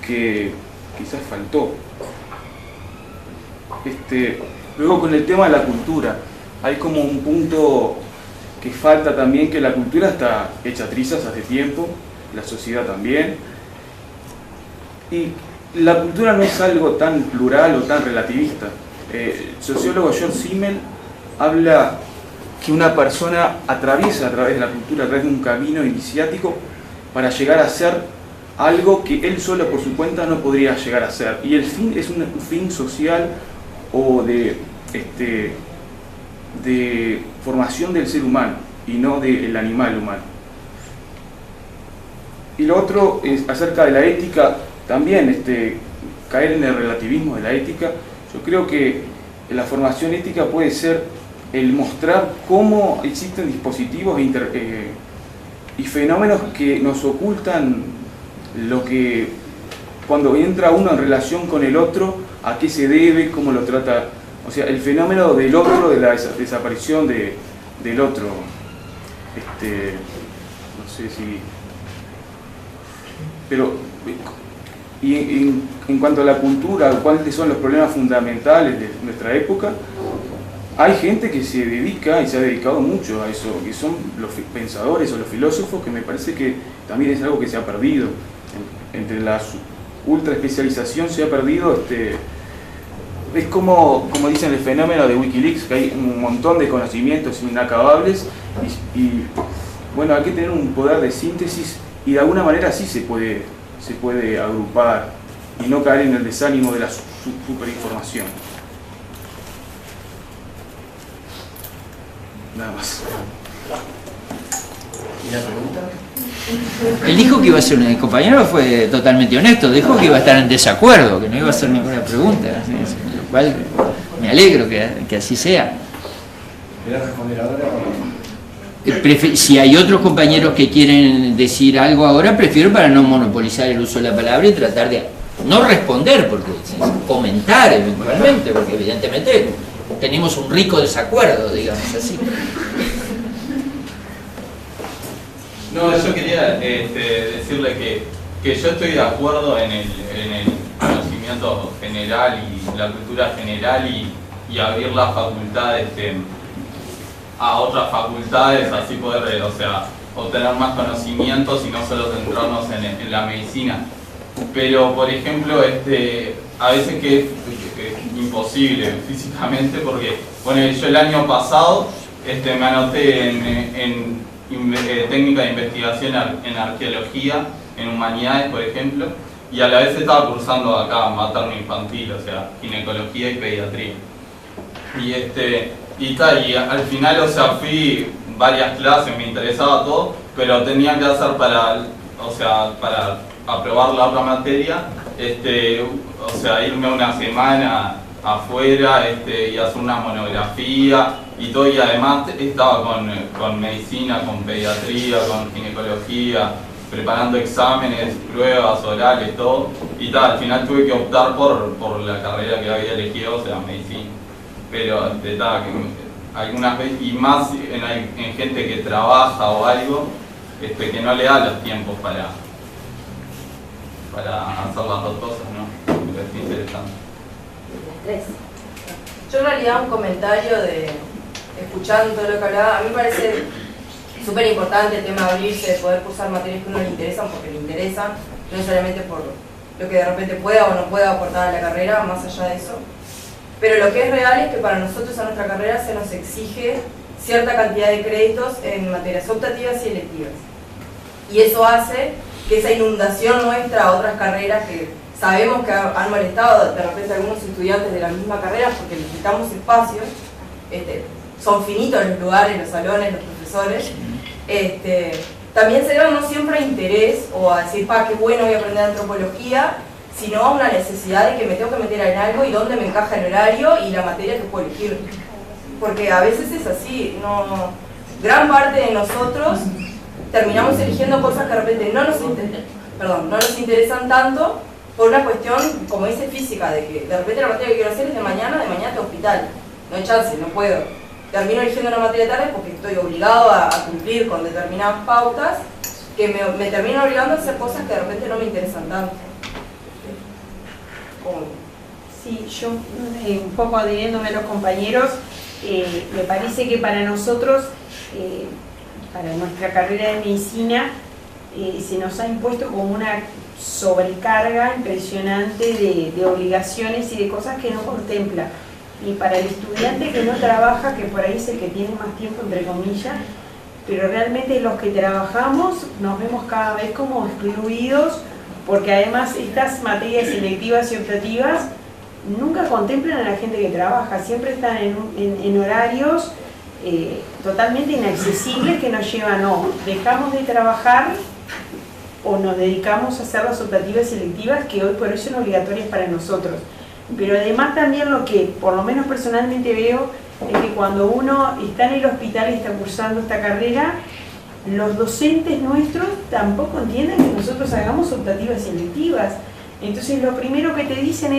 que quizás faltó. Luego con el tema de la cultura, hay como un punto que falta también, que la cultura está hecha trizas hace tiempo, la sociedad también, y la cultura no es algo tan plural o tan relativista. El sociólogo George Simmel habla que una persona atraviesa a través de la cultura, a través de un camino iniciático para llegar a ser algo que él solo por su cuenta no podría llegar a ser, y el fin es un fin social o de formación del ser humano y no del animal humano. Y lo otro es acerca de la ética, también caer en el relativismo de la ética. Yo creo que la formación ética puede ser el mostrar cómo existen dispositivos y fenómenos que nos ocultan lo que, cuando entra uno en relación con el otro, a qué se debe, cómo lo trata. O sea, el fenómeno del otro, de la desaparición del otro. No sé si... Pero, y en cuanto a la cultura, cuáles son los problemas fundamentales de nuestra época, hay gente que se dedica y se ha dedicado mucho a eso, que son los pensadores o los filósofos, que me parece que también es algo que se ha perdido. Entre la ultra especialización se ha perdido es como dicen el fenómeno de Wikileaks, que hay un montón de conocimientos inacabables y bueno, hay que tener un poder de síntesis y de alguna manera sí se puede agrupar y no caer en el desánimo de la superinformación. Nada más. ¿Y la pregunta? Él dijo que iba a ser el compañero, fue totalmente honesto, dijo que iba a estar en desacuerdo, que no iba a hacer ninguna pregunta, lo cual me alegro que así sea. ¿Querés responder ahora? Si hay otros compañeros que quieren decir algo ahora, prefiero, para no monopolizar el uso de la palabra, y tratar de no responder, porque comentar eventualmente, porque evidentemente tenemos un rico desacuerdo, digamos así. No, yo quería decirle que yo estoy de acuerdo en el conocimiento general y la cultura general y abrir la facultad a otras facultades, así poder, obtener más conocimientos y no solo centrarnos en la medicina. Pero, por ejemplo, a veces que es imposible físicamente, porque bueno, yo el año pasado me anoté en técnica de investigación en arqueología, en humanidades, por ejemplo, y a la vez estaba cursando acá materno infantil, o sea, ginecología y pediatría. Y al final, fui varias clases, me interesaba todo, pero tenía que hacer para aprobar la otra materia, irme una semana afuera y hacer una monografía y todo, y además estaba con medicina, con pediatría, con ginecología, preparando exámenes, pruebas orales, todo, y al final tuve que optar por la carrera que había elegido, o sea, medicina. Pero algunas veces, y más en gente que trabaja o algo, que no le da los tiempos para hacer las dos cosas, ¿no? Pero es interesante. Yo en realidad un comentario escuchando todo lo que hablaba, a mí me parece súper importante el tema de abrirse, de poder cursar materias que a uno le interesan porque le interesan, no necesariamente por lo que de repente pueda o no pueda aportar a la carrera, más allá de eso. Pero lo que es real es que para nosotros a nuestra carrera se nos exige cierta cantidad de créditos en materias optativas y electivas. Y eso hace que esa inundación nuestra a otras carreras que sabemos que han molestado de repente a algunos estudiantes de la misma carrera porque necesitamos espacios, son finitos los lugares, los salones, los profesores, también se debe no siempre a interés o a decir, qué bueno voy a aprender antropología, sino a una necesidad de que me tengo que meter en algo y dónde me encaja el horario y la materia que puedo elegir. Porque a veces es así, gran parte de nosotros terminamos eligiendo cosas que de repente no nos interesan tanto por una cuestión, como dice física, de que de repente la materia que quiero hacer es de mañana tengo hospital, no hay chance, no puedo. Termino eligiendo una materia de tarde porque estoy obligado a cumplir con determinadas pautas que me terminan obligando a hacer cosas que de repente no me interesan tanto. Sí, yo un poco adhiriéndome a los compañeros, me parece que para nosotros, para nuestra carrera de medicina, se nos ha impuesto como una sobrecarga impresionante de obligaciones y de cosas que no contempla. Y para el estudiante que no trabaja, que por ahí es el que tiene más tiempo, entre comillas, pero realmente los que trabajamos nos vemos cada vez como excluidos, porque además estas materias selectivas y optativas nunca contemplan a la gente que trabaja, siempre están en horarios totalmente inaccesibles que nos llevan dejamos de trabajar o nos dedicamos a hacer las optativas selectivas que hoy por hoy son obligatorias para nosotros. Pero además también lo que por lo menos personalmente veo es que cuando uno está en el hospital y está cursando esta carrera, los docentes nuestros tampoco entienden que nosotros hagamos optativas selectivas. Entonces lo primero que te dicen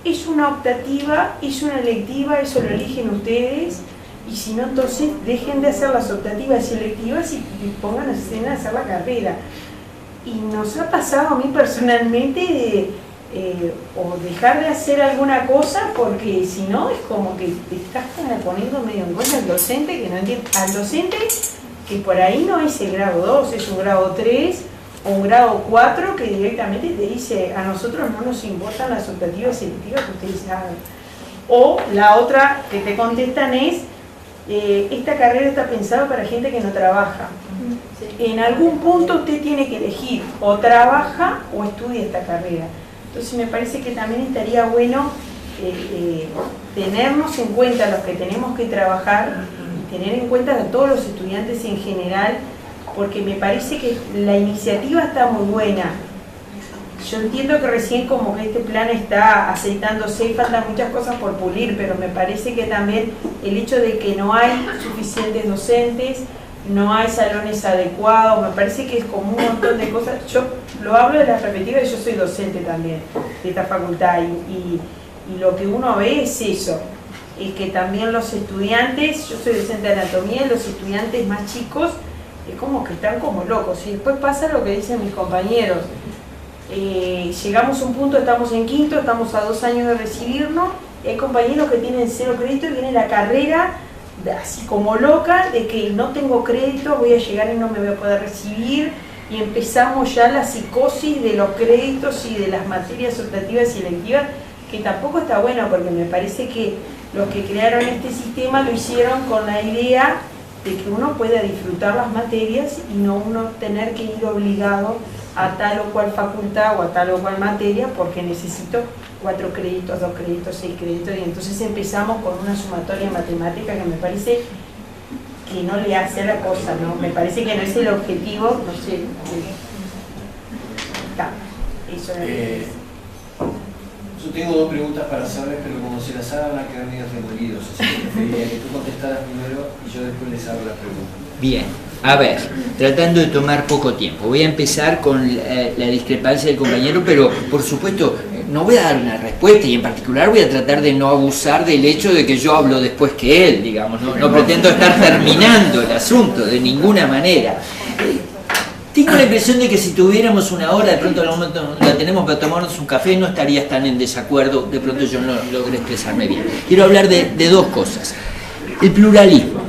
es una optativa, es una electiva, eso lo eligen ustedes, y si no, entonces dejen de hacer las optativas selectivas y pongan a hacer la carrera. Y nos ha pasado a mí personalmente o dejar de hacer alguna cosa, porque si no es como que te estás poniendo medio en contra al docente que no entiende, al docente que por ahí no es el grado 2, es un grado 3 o un grado 4 que directamente te dice, a nosotros no nos importan las optativas selectivas que ustedes hagan. O la otra que te contestan es, esta carrera está pensada para gente que no trabaja. En algún punto usted tiene que elegir, o trabaja o estudia esta carrera. Entonces me parece que también estaría bueno tenernos en cuenta los que tenemos que trabajar, tener en cuenta a todos los estudiantes en general, porque me parece que la iniciativa está muy buena. Yo entiendo que recién como que este plan está aceitándose y faltan muchas cosas por pulir, pero me parece que también el hecho de que no hay suficientes docentes, no hay salones adecuados, me parece que es como un montón de cosas. Yo lo hablo de la perspectiva de yo soy docente también de esta facultad y lo que uno ve es eso, es que también los estudiantes, yo soy docente de anatomía, y los estudiantes más chicos es como que están como locos. Y después pasa lo que dicen mis compañeros, llegamos a un punto, estamos en quinto, estamos a 2 años de recibirnos, y hay compañeros que tienen 0 crédito y viene la carrera así como loca de que no tengo crédito, voy a llegar y no me voy a poder recibir, y empezamos ya la psicosis de los créditos y de las materias optativas y selectivas, que tampoco está buena, porque me parece que los que crearon este sistema lo hicieron con la idea de que uno pueda disfrutar las materias y no uno tener que ir obligado a tal o cual facultad o a tal o cual materia porque necesito 4 créditos, 2 créditos, 6 créditos, y entonces empezamos con una sumatoria matemática que me parece que no le hace a la cosa, ¿no? Me parece que no es el objetivo, no sé. Eso es. Yo tengo 2 preguntas para hacerles, pero como se las hagan van a quedar medio remolidos, así que preferiría que tú contestaras primero y yo después les hago la pregunta. Bien, a ver, tratando de tomar poco tiempo, voy a empezar con la discrepancia del compañero, pero por supuesto no voy a dar una respuesta, y en particular voy a tratar de no abusar del hecho de que yo hablo después que él, digamos, no pretendo estar terminando el asunto de ninguna manera. Tengo la impresión de que si tuviéramos una hora, de pronto la tenemos para tomarnos un café, no estarías tan en desacuerdo, de pronto yo no logré expresarme bien. Quiero hablar de 2 cosas. El pluralismo.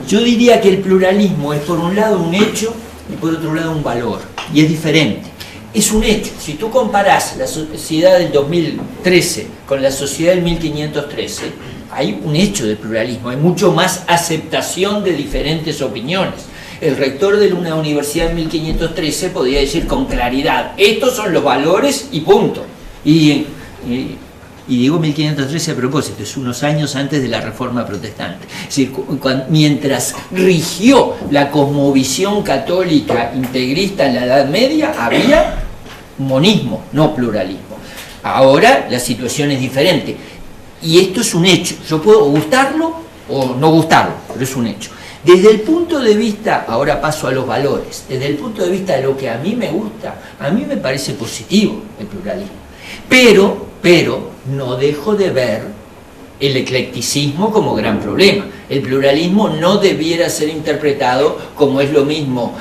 Yo diría que el pluralismo es por un lado un hecho y por otro lado un valor, y es diferente. Es un hecho. Si tú comparás la sociedad del 2013 con la sociedad del 1513, hay un hecho de pluralismo, hay mucho más aceptación de diferentes opiniones. El rector de una universidad en 1513 podía decir con claridad, estos son los valores y punto. Y digo 1513 a propósito, es unos años antes de la Reforma Protestante. Es decir, mientras rigió la cosmovisión católica integrista en la Edad Media, había monismo, no pluralismo. Ahora la situación es diferente. Y esto es un hecho. Yo puedo gustarlo o no gustarlo, pero es un hecho. Desde el punto de vista, ahora paso a los valores, desde el punto de vista de lo que a mí me gusta, a mí me parece positivo el pluralismo. Pero no dejo de ver el eclecticismo como gran problema. El pluralismo no debiera ser interpretado como es lo mismo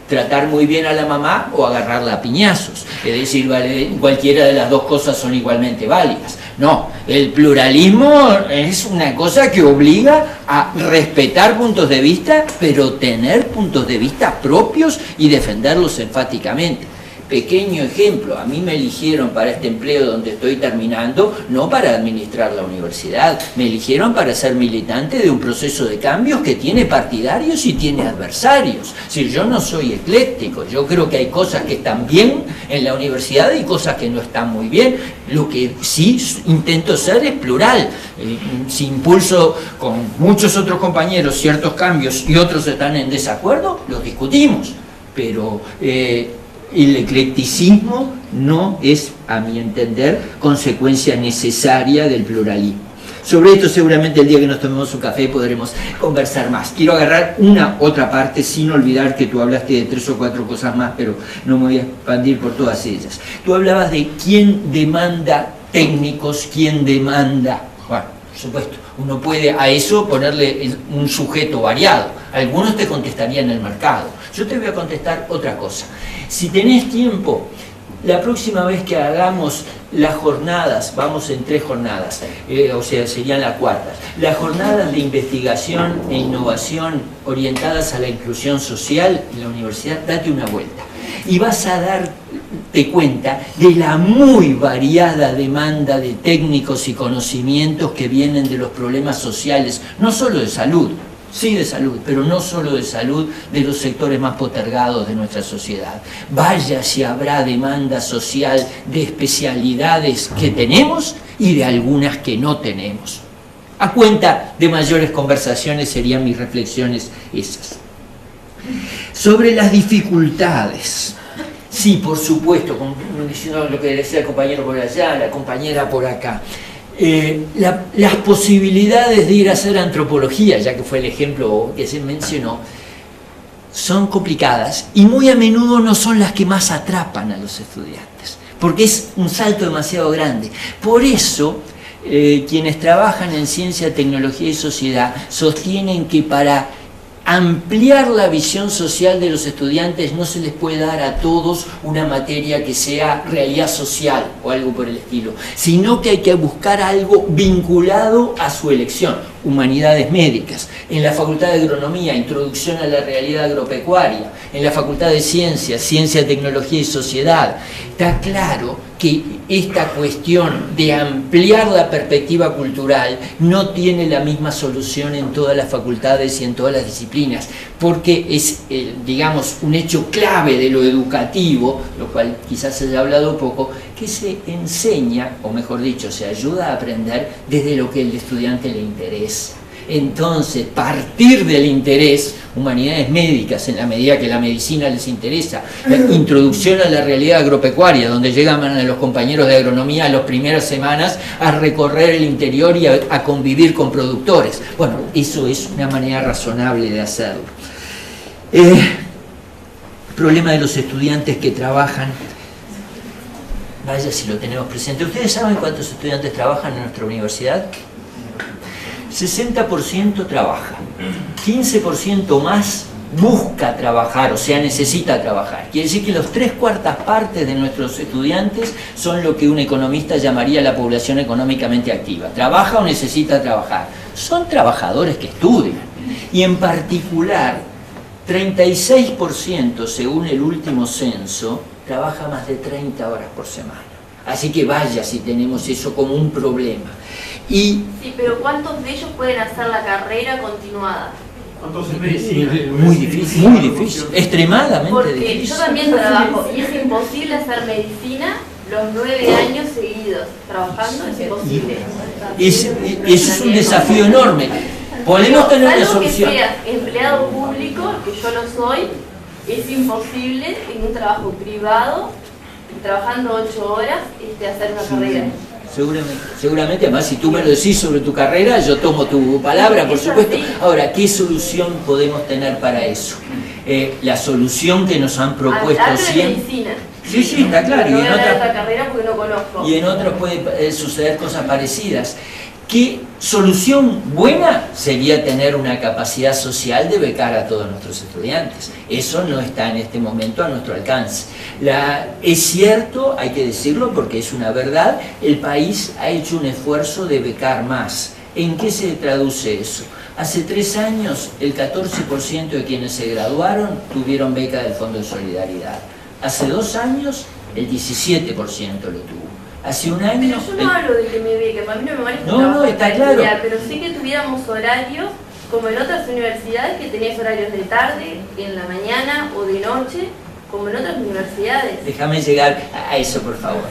tratar muy bien a la mamá o agarrarla a piñazos. Es decir, cualquiera de las dos cosas son igualmente válidas. No, el pluralismo es una cosa que obliga a respetar puntos de vista, pero tener puntos de vista propios y defenderlos enfáticamente. Pequeño ejemplo, a mí me eligieron para este empleo donde estoy terminando, no para administrar la universidad, me eligieron para ser militante de un proceso de cambios que tiene partidarios y tiene adversarios. Es decir, yo no soy ecléctico, yo creo que hay cosas que están bien en la universidad y cosas que no están muy bien. Lo que sí intento ser es plural. Si impulso con muchos otros compañeros ciertos cambios y otros están en desacuerdo, los discutimos, pero el eclecticismo no es, a mi entender, consecuencia necesaria del pluralismo. Sobre esto seguramente el día que nos tomemos un café podremos conversar más. Quiero agarrar una otra parte sin olvidar que tú hablaste de 3 o 4 cosas más, pero no me voy a expandir por todas ellas. Tú hablabas de quién demanda técnicos, quién demanda... Bueno, por supuesto, uno puede a eso ponerle un sujeto variado. Algunos te contestarían el mercado. Yo te voy a contestar otra cosa. Si tenés tiempo, la próxima vez que hagamos las jornadas, vamos en 3 jornadas, o sea, serían las 4, las jornadas de investigación e innovación orientadas a la inclusión social en la universidad, date una vuelta. Y vas a darte cuenta de la muy variada demanda de técnicos y conocimientos que vienen de los problemas sociales, no solo de salud, sí de salud, pero no solo de salud, de los sectores más postergados de nuestra sociedad. Vaya si habrá demanda social de especialidades que tenemos y de algunas que no tenemos. A cuenta de mayores conversaciones serían mis reflexiones esas. Sobre las dificultades. Sí, por supuesto, diciendo lo que decía el compañero por allá, la compañera por acá. Las posibilidades de ir a hacer antropología, ya que fue el ejemplo que se mencionó, son complicadas y muy a menudo no son las que más atrapan a los estudiantes, porque es un salto demasiado grande. Por eso, quienes trabajan en ciencia, tecnología y sociedad sostienen que para ampliar la visión social de los estudiantes no se les puede dar a todos una materia que sea realidad social o algo por el estilo, sino que hay que buscar algo vinculado a su elección. Humanidades médicas, en la Facultad de Agronomía, Introducción a la Realidad Agropecuaria, en la Facultad de Ciencias, Ciencia, Tecnología y Sociedad. Está claro que esta cuestión de ampliar la perspectiva cultural no tiene la misma solución en todas las facultades y en todas las disciplinas, porque es, digamos, un hecho clave de lo educativo, lo cual quizás se haya hablado poco, que se enseña, o mejor dicho, se ayuda a aprender desde lo que el estudiante le interesa. Entonces, partir del interés, humanidades médicas, en la medida que la medicina les interesa, la introducción a la realidad agropecuaria, donde llegan a los compañeros de agronomía las primeras semanas a recorrer el interior y a convivir con productores. Bueno, eso es una manera razonable de hacerlo. El problema de los estudiantes que trabajan, vaya si lo tenemos presente. ¿Ustedes saben cuántos estudiantes trabajan en nuestra universidad? 60% trabaja, 15% más busca trabajar, o sea, necesita trabajar. Quiere decir que los 3/4 partes de nuestros estudiantes son lo que un economista llamaría la población económicamente activa. ¿Trabaja o necesita trabajar? Son trabajadores que estudian. Y en particular, 36%, según el último censo, trabaja más de 30 horas por semana. Así que vaya si tenemos eso como un problema. Sí, pero ¿cuántos de ellos pueden hacer la carrera continuada? Muy difícil, extremadamente porque difícil. yo también trabajo y es imposible hacer medicina los 9 años seguidos trabajando es imposible. Eso es un desafío enorme. Podemos tener una solución. Que seas empleado público, que yo lo soy, es imposible en un trabajo privado, trabajando 8 horas, hacer una carrera. Seguramente, además si tú me lo decís sobre tu carrera, yo tomo tu palabra, por supuesto. Ahora, ¿qué solución podemos tener para eso? La solución que nos han propuesto siempre. Medicina. Sí, está claro. No voy a hablar de esta carrera porque no conozco. Y en otros puede suceder cosas parecidas. ¿Qué solución buena sería tener una capacidad social de becar a todos nuestros estudiantes? Eso no está en este momento a nuestro alcance. Es cierto, hay que decirlo porque es una verdad, el país ha hecho un esfuerzo de becar más. ¿En qué se traduce eso? Hace 3 años el 14% de quienes se graduaron tuvieron beca del Fondo de Solidaridad. Hace 2 años el 17% lo tuvo. Hace un año... Pero yo no hablo de que me bequen, para mí no me molesta no, está claro. Pero sí que tuviéramos horarios, como en otras universidades, que tenías horarios de tarde, en la mañana o de noche, como en otras universidades. Déjame llegar a eso, por favor.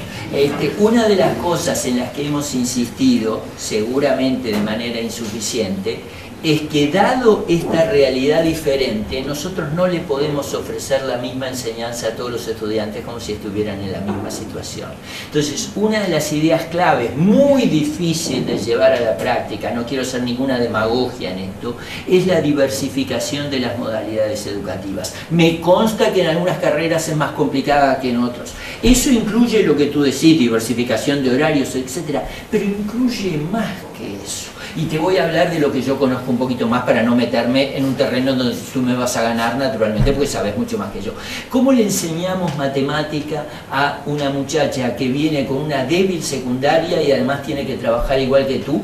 Una de las cosas en las que hemos insistido, seguramente de manera insuficiente, es que dado esta realidad diferente, nosotros no le podemos ofrecer la misma enseñanza a todos los estudiantes como si estuvieran en la misma situación. Entonces, una de las ideas claves, muy difícil de llevar a la práctica, no quiero hacer ninguna demagogia en esto, es la diversificación de las modalidades educativas. Me consta que en algunas carreras es más complicada que en otras. Eso incluye lo que tú decís, diversificación de horarios, etc., pero incluye más que eso. Y te voy a hablar de lo que yo conozco un poquito más para no meterme en un terreno donde tú me vas a ganar naturalmente, porque sabes mucho más que yo. ¿Cómo le enseñamos matemática a una muchacha que viene con una débil secundaria y además tiene que trabajar igual que tú?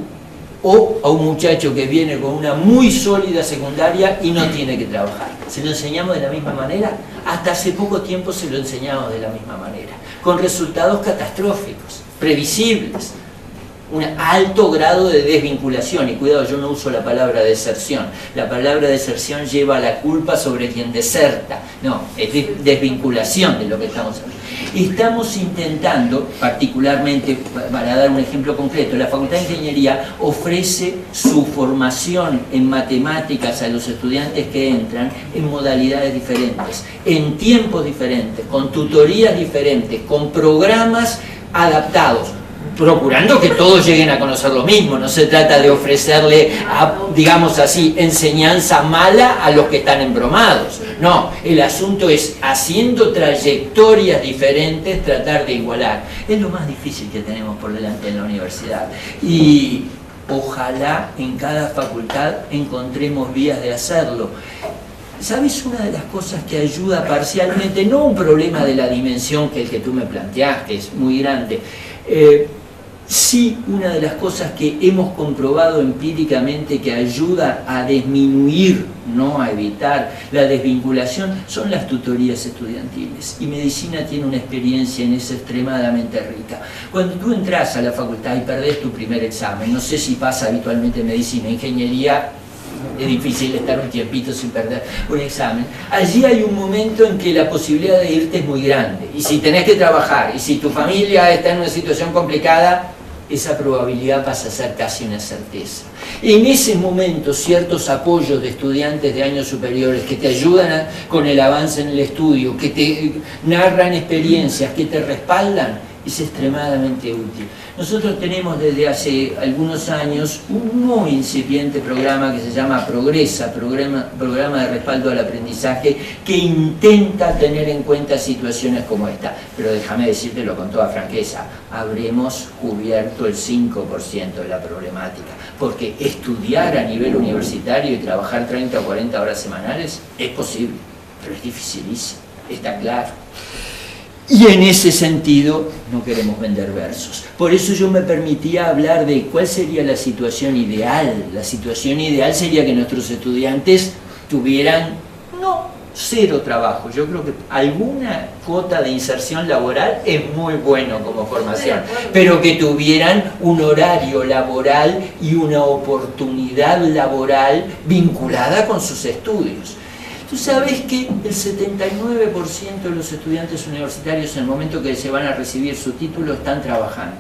O a un muchacho que viene con una muy sólida secundaria y no tiene que trabajar. ¿Se lo enseñamos de la misma manera? Hasta hace poco tiempo se lo enseñamos de la misma manera, con resultados catastróficos, previsibles. Un alto grado de desvinculación, y cuidado, yo no uso la palabra deserción, la palabra deserción lleva la culpa sobre quien deserta, no, es desvinculación de lo que estamos hablando. Estamos intentando, particularmente, para dar un ejemplo concreto, la Facultad de Ingeniería ofrece su formación en matemáticas a los estudiantes que entran en modalidades diferentes, en tiempos diferentes, con tutorías diferentes, con programas adaptados, procurando que todos lleguen a conocer lo mismo. No se trata de ofrecerle, digamos así, enseñanza mala a los que están embromados. No, el asunto es, haciendo trayectorias diferentes, tratar de igualar. Es lo más difícil que tenemos por delante en la universidad. Y ojalá en cada facultad encontremos vías de hacerlo. ¿Sabes una de las cosas que ayuda parcialmente? No un problema de la dimensión que el que tú me planteaste, es muy grande. Sí, una de las cosas que hemos comprobado empíricamente que ayuda a disminuir, no a evitar la desvinculación, son las tutorías estudiantiles. Y medicina tiene una experiencia en eso extremadamente rica. Cuando tú entras a la facultad y perdés tu primer examen, no sé si pasa habitualmente en medicina, ingeniería, es difícil estar un tiempito sin perder un examen. Allí hay un momento en que la posibilidad de irte es muy grande. Y si tenés que trabajar, y si tu familia está en una situación complicada, esa probabilidad pasa a ser casi una certeza. En ese momento, ciertos apoyos de estudiantes de años superiores que te ayudan con el avance en el estudio, que te narran experiencias, que te respaldan, es extremadamente útil. Nosotros tenemos desde hace algunos años un muy incipiente programa que se llama Progresa, programa de respaldo al aprendizaje, que intenta tener en cuenta situaciones como esta. Pero déjame decírtelo con toda franqueza, habremos cubierto el 5% de la problemática, porque estudiar a nivel universitario y trabajar 30 o 40 horas semanales es posible, pero es dificilísimo, está claro. Y en ese sentido no queremos vender versos. Por eso yo me permitía hablar de cuál sería la situación ideal. La situación ideal sería que nuestros estudiantes tuvieran, no, 0 trabajo. Yo creo que alguna cuota de inserción laboral es muy bueno como formación, pero que tuvieran un horario laboral y una oportunidad laboral vinculada con sus estudios. Tú sabes que el 79% de los estudiantes universitarios en el momento que se van a recibir su título están trabajando.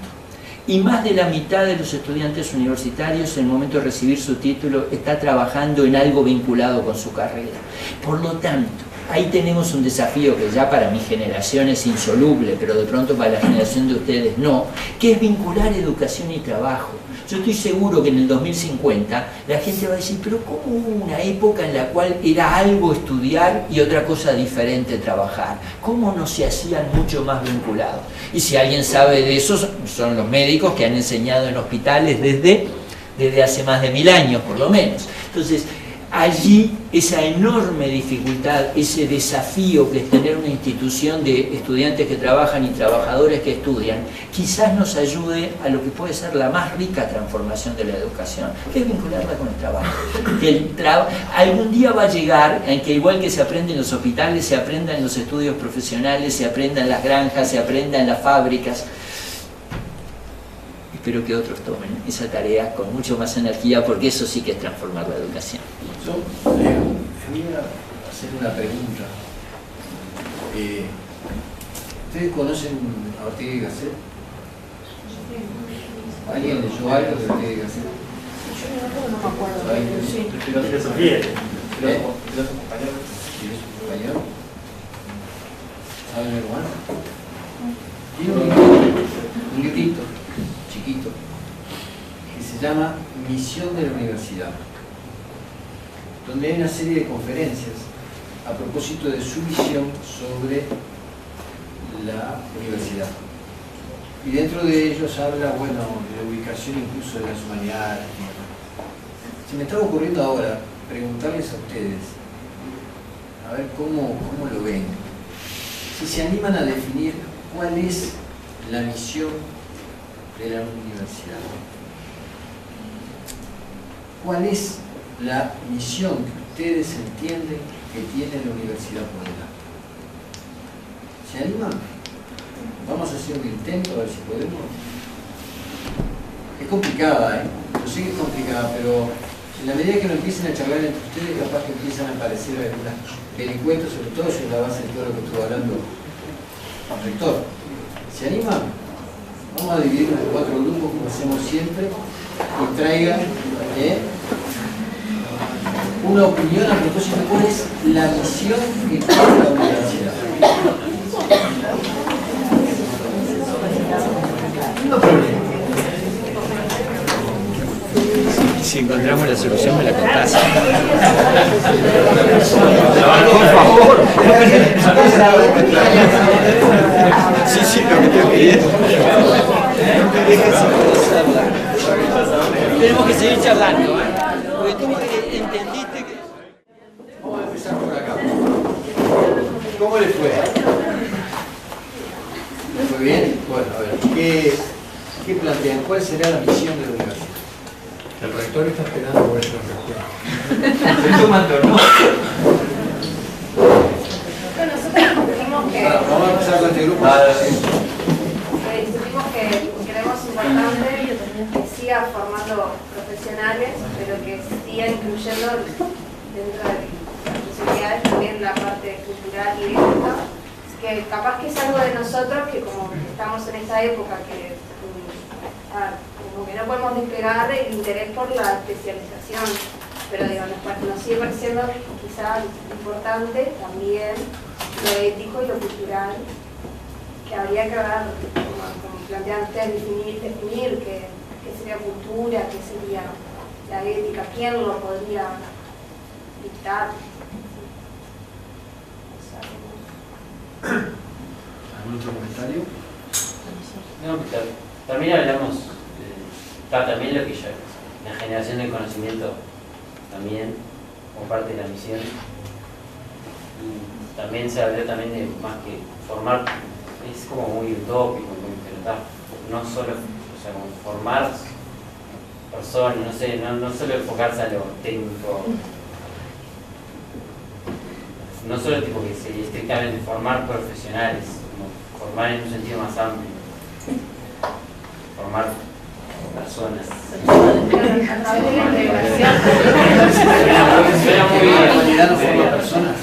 Y más de la mitad de los estudiantes universitarios en el momento de recibir su título está trabajando en algo vinculado con su carrera. Por lo tanto, ahí tenemos un desafío que ya para mi generación es insoluble, pero de pronto para la generación de ustedes no, que es vincular educación y trabajo. Yo estoy seguro que en el 2050 la gente va a decir, pero ¿cómo hubo una época en la cual era algo estudiar y otra cosa diferente trabajar? ¿Cómo no se hacían mucho más vinculados? Y si alguien sabe de eso, son los médicos que han enseñado en hospitales desde hace más de 1000 años, por lo menos. Entonces, allí esa enorme dificultad, ese desafío que es tener una institución de estudiantes que trabajan y trabajadores que estudian, quizás nos ayude a lo que puede ser la más rica transformación de la educación, que es vincularla con el trabajo. Que algún día va a llegar en que igual que se aprende en los hospitales, se aprenda en los estudios profesionales, se aprenda en las granjas, se aprenda en las fábricas. Espero que otros tomen esa tarea con mucho más energía, porque eso sí que es transformar la educación. Yo quería hacer una pregunta. ¿Ustedes conocen a Ortega y Gasset? ¿Alguien leyó algo de Ortega y Gasset? Yo no me acuerdo. Sí. Filosofía. ¿Filósofo español? ¿Saben hermano? Tiene un librito chiquito que se llama Misión de la Universidad, donde hay una serie de conferencias a propósito de su visión sobre la universidad. Y dentro de ellos habla, bueno, de la ubicación incluso de las humanidades. Se me está ocurriendo ahora preguntarles a ustedes, a ver cómo lo ven. Si se animan a definir cuál es la misión de la universidad. ¿Cuál es la misión que ustedes entienden que tiene la universidad por delante? ¿Se animan? Vamos a hacer un intento, a ver si podemos. Es complicada, yo sé que es complicada, pero en la medida que lo empiecen a charlar entre ustedes, capaz que empiezan a aparecer algunas vericuetos, sobre todo en la base de todo lo que estuvo hablando el rector. ¿Se animan? Vamos a dividirnos en 4 grupos, como hacemos siempre, y traigan una opinión a propósito de cuál es la misión que tiene la universidad. No problema. Si encontramos la solución, me la contás. Por favor. Sí, lo que tengo que ir. Tenemos que seguir charlando, porque tú entendiste que... Vamos a empezar por acá. ¿Cómo le fue? ¿Le fue bien? Bueno, a ver, ¿qué plantean? ¿Cuál será la misión de la universidad? El rector está esperando vuestra respuesta. Estoy tomando nota. Bueno, nosotros dijimos que... Vamos a empezar con este grupo. Discutimos que creemos importante que siga formando profesionales, pero que siga incluyendo dentro de las posibilidades también la parte cultural y ética, que capaz que es algo de nosotros que como estamos en esta época que como que no podemos despegar el interés por la especialización, pero digo, nos sigue pareciendo quizás importante también lo ético y lo cultural, que habría que ver, como plantean ustedes, definir qué sería cultura, qué sería la ética, quién lo podría dictar. ¿Algún otro comentario? No, también hablamos, también lo que ya, la generación del conocimiento también, como parte de la misión. Y también se habló también de más que formar, es como muy utópico, pero no solo, o sea, como formar personas, no sé, no solo enfocarse a lo técnico, no solo tipo que sería estrictamente formar profesionales, como formar en un sentido más amplio, formar personas. ¿La no forma personas?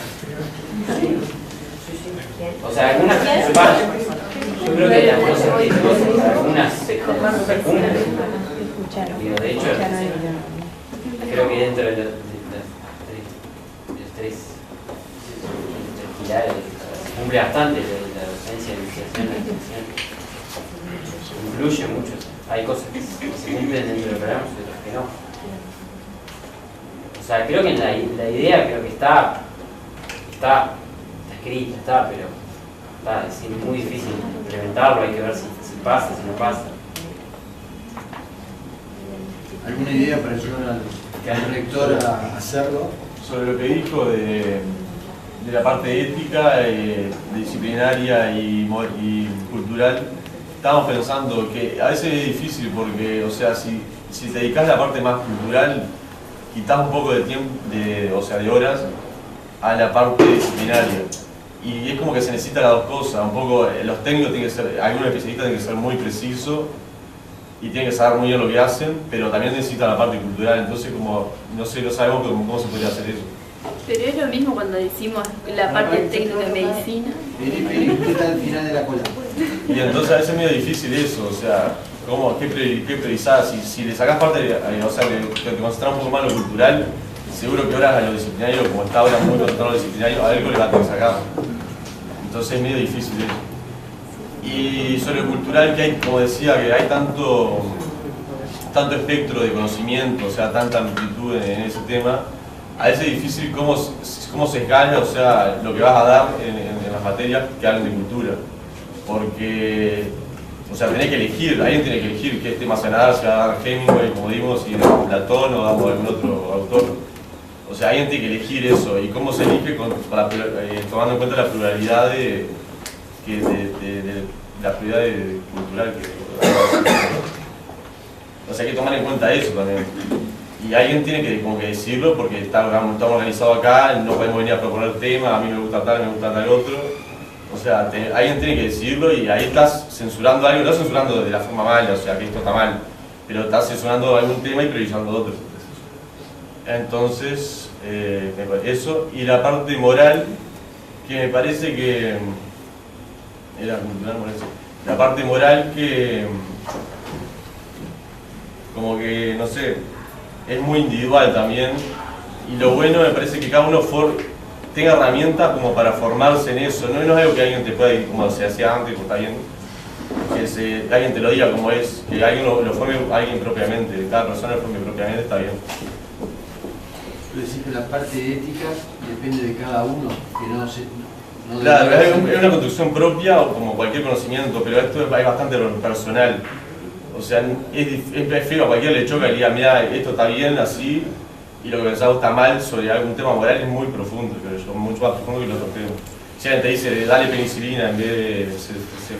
O sea, algunas yo creo que algunas se cumplen. Digo, de hecho, creo que dentro de los tres pilares se cumple bastante la docencia, la iniciación, la extensión. Incluye mucho. Hay cosas que se cumplen dentro del programa y otras que no. O sea, creo que la idea creo que está escrita, pero es muy difícil implementarlo, hay que ver si pasa, si no pasa. ¿Alguna idea para ayudar al rector a hacerlo? Sobre lo que dijo de la parte ética, disciplinaria y cultural, estábamos pensando que a veces es difícil porque, o sea, si te dedicas a la parte más cultural, quitas un poco de tiempo, de horas, a la parte disciplinaria. Y es como que se necesitan las dos cosas, un poco, los técnicos tienen que ser, algunos especialistas tienen que ser muy precisos y tienen que saber muy bien lo que hacen, pero también necesitan la parte cultural, entonces como, no sabemos cómo se podría hacer eso. Pero es lo mismo cuando decimos la parte técnica de medicina. Vení, usted está al final de la cola. Y entonces a veces es medio difícil eso, o sea, ¿qué priorizar? Si le sacás parte, o sea, que te concentras un poco más en lo cultural, seguro que ahora a lo disciplinario, como está ahora muy concentrado en lo disciplinario, algo le va a tener que sacar. Entonces es medio difícil eso. Y sobre lo cultural, que hay, como decía, que hay tanto espectro de conocimiento, o sea, tanta amplitud en ese tema, a veces es difícil cómo se escala, o sea, lo que vas a dar en las materias que hablan de cultura. Porque, o sea, tenés que elegir, alguien tiene que elegir qué tema se va a dar, si va a dar Hemingway, como dimos, si Platón o damos algún otro autor. O sea, alguien tiene que elegir eso, y cómo se elige tomando en cuenta la pluralidad cultural o sea, hay que tomar en cuenta eso también. Y alguien tiene que decirlo porque estamos organizados acá, no podemos venir a proponer temas, a mí me gusta tal otro. O sea, alguien tiene que decirlo y ahí estás censurando algo, no estás censurando de la forma mala, o sea, que esto está mal, pero estás censurando algún tema y priorizando otro. Entonces, eso, y la parte moral, que me parece que era cultural, la parte moral que como que, no sé, es muy individual también, y lo bueno me parece que cada uno tenga herramientas como para formarse en eso, no es algo que alguien te pueda ir como se hacía antes, pues está bien, que alguien te lo diga como es, que alguien lo forme alguien propiamente, cada persona lo forme propiamente, está bien. Decir que la parte ética depende de cada uno, que no claro, es una construcción propia o como cualquier conocimiento, pero esto es bastante personal. O sea, es feo, a cualquiera le choca y le diga, mira, esto está bien así, y lo que pensaba está mal sobre algún tema moral es muy profundo, creo yo, mucho más profundo que los otros temas. Si alguien te dice, dale penicilina en vez de ser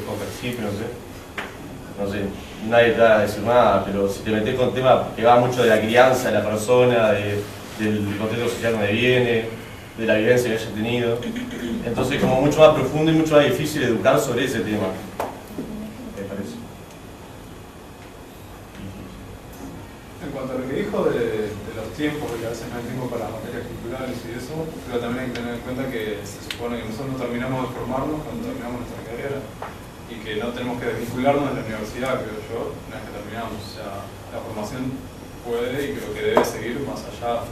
cocaxip, no sé, nadie te va a decir nada, pero si te metes con temas que va mucho de la crianza de la persona, del contexto social donde viene, de la vivencia que haya tenido, entonces como mucho más profundo y mucho más difícil educar sobre ese tema, me parece. En cuanto a lo que dijo de los tiempos, de que a veces no hay tiempo para las materias culturales y eso, pero también hay que tener en cuenta que se supone que nosotros no terminamos de formarnos cuando terminamos nuestra carrera y que no tenemos que desvincularnos de la universidad, creo yo, una vez que terminamos. O sea, la formación puede y creo que debe seguir más allá.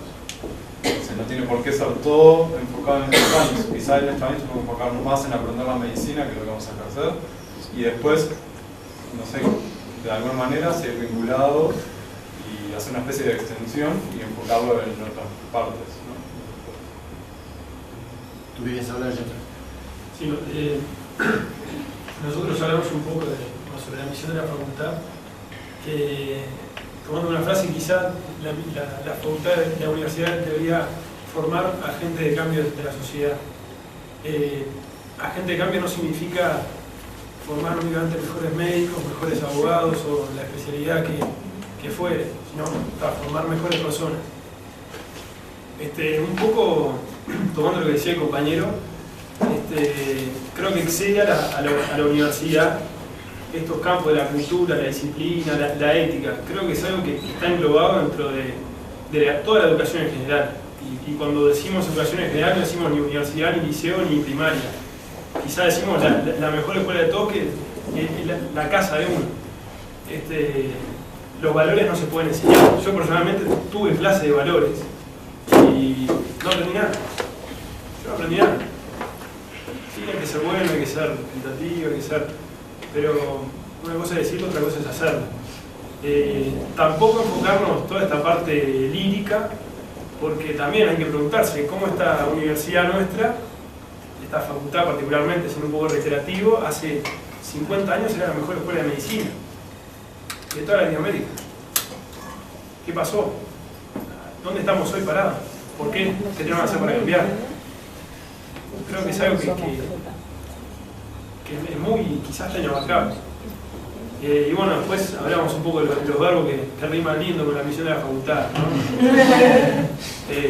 Entonces, no tiene por qué ser todo enfocado en estos años. Quizá en estos años tenemos que enfocarnos más en aprender la medicina, que es lo que vamos a ejercer, y después, no sé, de alguna manera seguir vinculado y hacer una especie de extensión y enfocarlo en otras partes, ¿no? ¿Tú querías hablar, Jonathan? Sí, nosotros hablamos un poco sobre la misión de la facultad, que tomando una frase, quizá la facultad de la universidad debería formar agentes de cambio de la sociedad. Agente de cambio no significa formar únicamente mejores médicos, mejores abogados o la especialidad que fuere, sino para formar mejores personas. Un poco tomando lo que decía el compañero, creo que excede a la universidad estos campos de la cultura, la disciplina, la ética. Creo que es algo que está englobado dentro de toda la educación en general. Y cuando decimos educación en general no decimos ni universidad, ni liceo, ni primaria. Quizá decimos la mejor escuela de todos, que es la casa de uno. Los valores no se pueden enseñar. Yo personalmente tuve clase de valores y no aprendí nada. Yo no aprendí nada. Sí, hay que ser bueno, hay que ser tentativo, hay que ser... Pero una cosa es decirlo, otra cosa es hacerlo. Tampoco enfocarnos toda esta parte lírica, porque también hay que preguntarse cómo esta universidad nuestra, esta facultad particularmente, siendo un poco reiterativo, hace 50 años era la mejor escuela de medicina de toda Latinoamérica. ¿Qué pasó? ¿Dónde estamos hoy parados? ¿Por qué? ¿Qué tenemos que hacer para cambiar? Creo que es algo que es muy, quizás inabarcable. Y bueno, después hablamos un poco de los verbos que riman lindo con la misión de la facultad, ¿no?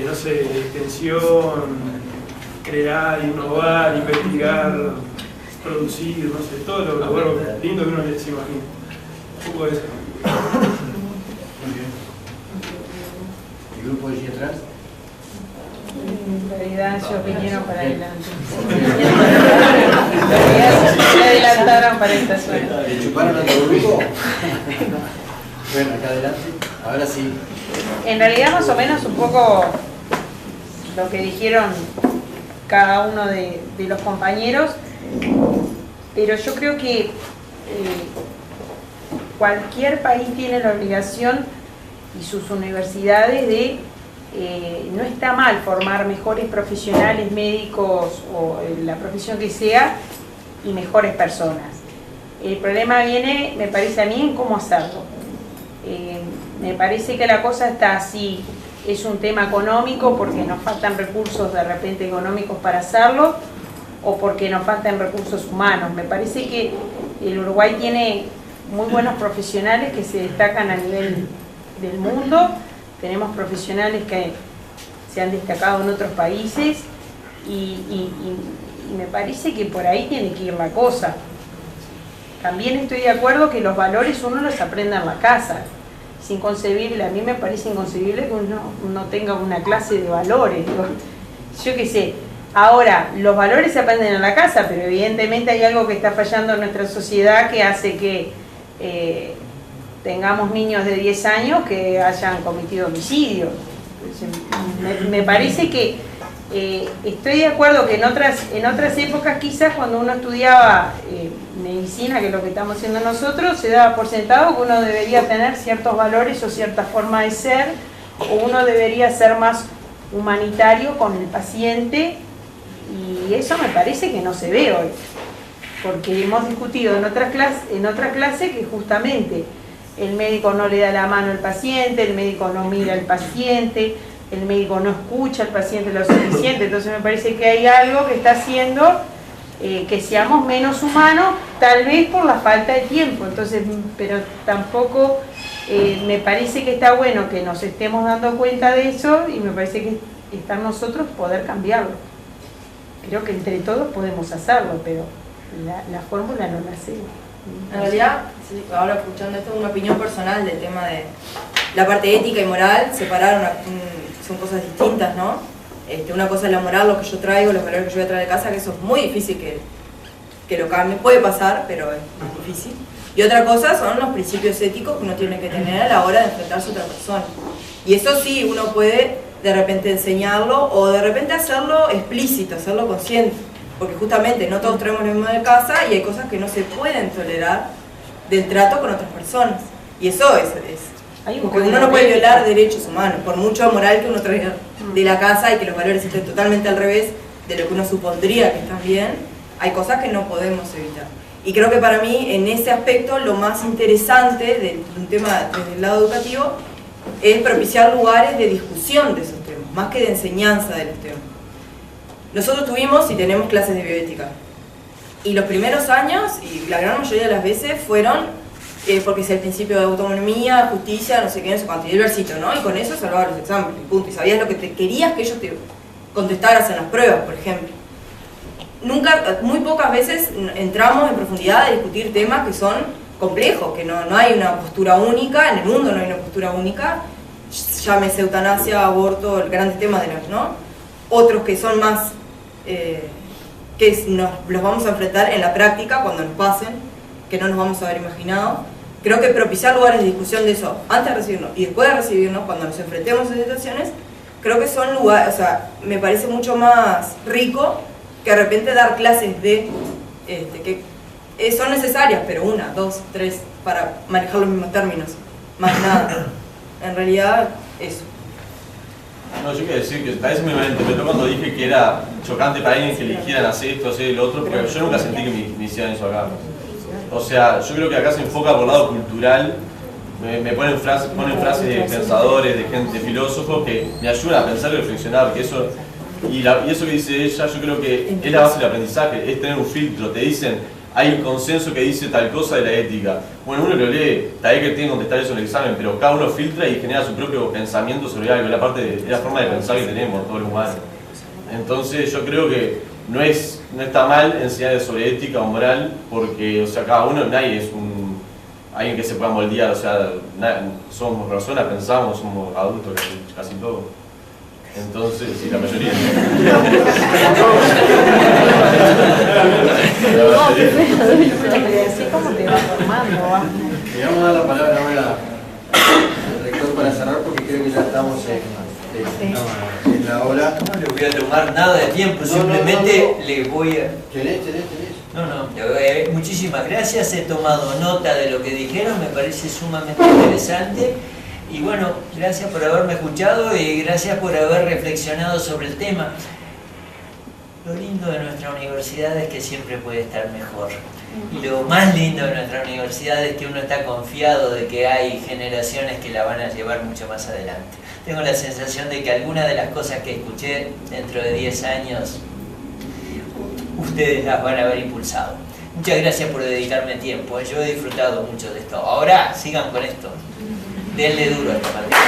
No sé, extensión, crear, innovar, investigar, producir, no sé, todos los verbos lindos que uno se imagina. Un poco de eso. Muy bien. ¿El grupo de allí atrás? En realidad yo vinieron para adelante. Se adelantaron para esta zona. ¿Le chuparon a otro grupo? Bueno, acá adelante. Ahora sí. En realidad más o menos un poco lo que dijeron cada uno de los compañeros, pero yo creo que cualquier país tiene la obligación y sus universidades de no está mal formar mejores profesionales, médicos o la profesión que sea, y mejores personas. El problema viene, me parece a mí, en cómo hacerlo. Me parece que la cosa está así, es un tema económico porque nos faltan recursos de repente económicos para hacerlo, o porque nos faltan recursos humanos. Me parece que el Uruguay tiene muy buenos profesionales que se destacan a nivel del mundo. Tenemos profesionales que se han destacado en otros países y me parece que por ahí tiene que ir la cosa. También estoy de acuerdo que los valores uno los aprende en la casa. Es inconcebible, a mí me parece inconcebible que uno tenga una clase de valores. Digo, yo qué sé. Ahora, los valores se aprenden en la casa, pero evidentemente hay algo que está fallando en nuestra sociedad que hace que tengamos niños de 10 años que hayan cometido homicidios. Me parece que estoy de acuerdo que en otras épocas quizás cuando uno estudiaba medicina, que es lo que estamos haciendo nosotros, se daba por sentado que uno debería tener ciertos valores o cierta forma de ser, o uno debería ser más humanitario con el paciente, y eso me parece que no se ve hoy, porque hemos discutido en otra clase que justamente el médico no le da la mano al paciente, el médico no mira al paciente, el médico no escucha al paciente lo suficiente. Entonces me parece que hay algo que está haciendo que seamos menos humanos, tal vez por la falta de tiempo. Entonces, pero tampoco me parece que está bueno que nos estemos dando cuenta de eso, y me parece que está en nosotros poder cambiarlo. Creo que entre todos podemos hacerlo, pero la fórmula no la sé. En realidad, sí, ahora escuchando esto, una opinión personal del tema de la parte ética y moral, separaron, son cosas distintas, ¿no? Una cosa es la moral, lo que yo traigo, los valores que yo voy a traer de casa, que eso es muy difícil que lo cambie. Puede pasar, pero es más difícil. Y otra cosa son los principios éticos que uno tiene que tener a la hora de enfrentarse a otra persona. Y eso sí, uno puede de repente enseñarlo o de repente hacerlo explícito, hacerlo consciente. Porque justamente no todos traemos lo mismo de casa y hay cosas que no se pueden tolerar del trato con otras personas. Y eso es porque uno no puede violar derechos humanos, por mucho moral que uno traiga de la casa y que los valores estén totalmente al revés de lo que uno supondría que están bien, hay cosas que no podemos evitar. Y creo que para mí, en ese aspecto, lo más interesante de un tema desde el lado educativo es propiciar lugares de discusión de esos temas, más que de enseñanza de los temas. Nosotros tuvimos y tenemos clases de bioética. Y los primeros años, y la gran mayoría de las veces, fueron porque es el principio de autonomía, justicia, no sé qué, no sé cuánto, y el versito, ¿no? Y con eso salvabas los exámenes, y punto. Y sabías lo que te querías que ellos te contestaras en las pruebas, por ejemplo. muy pocas veces entramos en profundidad a discutir temas que son complejos, que no hay una postura única, en el mundo no hay una postura única, llámese eutanasia, aborto, grandes temas de los, ¿no? Otros que son más, los vamos a enfrentar en la práctica cuando nos pasen, que no nos vamos a haber imaginado. Creo que propiciar lugares de discusión de eso antes de recibirnos y después de recibirnos, cuando nos enfrentemos a situaciones, creo que son lugares, o sea, me parece mucho más rico que de repente dar clases de, que son necesarias, pero 1, 2, 3, para manejar los mismos términos, más nada. En realidad, eso. No, yo quiero decir que a veces me malinterpretó cuando dije que era chocante para alguien que eligieran hacer esto, hacer el otro, porque yo nunca sentí que me hicieran eso acá. O sea, yo creo que acá se enfoca por el lado cultural, me ponen frases de pensadores, de gente, de filósofos que me ayudan a pensar y reflexionar, que eso, y eso que dice ella, yo creo que es la base del aprendizaje, es tener un filtro, te dicen, hay un consenso que dice tal cosa de la ética. Bueno, uno lo lee, tal vez que tiene que contestar eso en el examen, pero cada uno filtra y genera su propio pensamiento sobre algo, es la forma de pensar que tenemos, todo lo humano. Entonces yo creo que no está mal enseñar sobre ética o moral, porque, o sea, cada uno, nadie es alguien que se pueda moldear, o sea, somos personas, pensamos, somos adultos casi todos. Entonces, sí, la mayoría. Así como te va formando, Le vamos a dar la palabra ahora al rector para cerrar, porque creo que ya estamos en la hora. No le voy a tomar nada de tiempo, simplemente le voy a... ¿Tenés? Muchísimas gracias, he tomado nota de lo que dijeron, me parece sumamente interesante. Y bueno, gracias por haberme escuchado y gracias por haber reflexionado sobre el tema. Lo lindo de nuestra universidad es que siempre puede estar mejor. Y lo más lindo de nuestra universidad es que uno está confiado de que hay generaciones que la van a llevar mucho más adelante. Tengo la sensación de que algunas de las cosas que escuché dentro de 10 años, ustedes las van a haber impulsado. Muchas gracias por dedicarme tiempo, yo he disfrutado mucho de esto. Ahora sigan con esto. Denle duro a esta materia.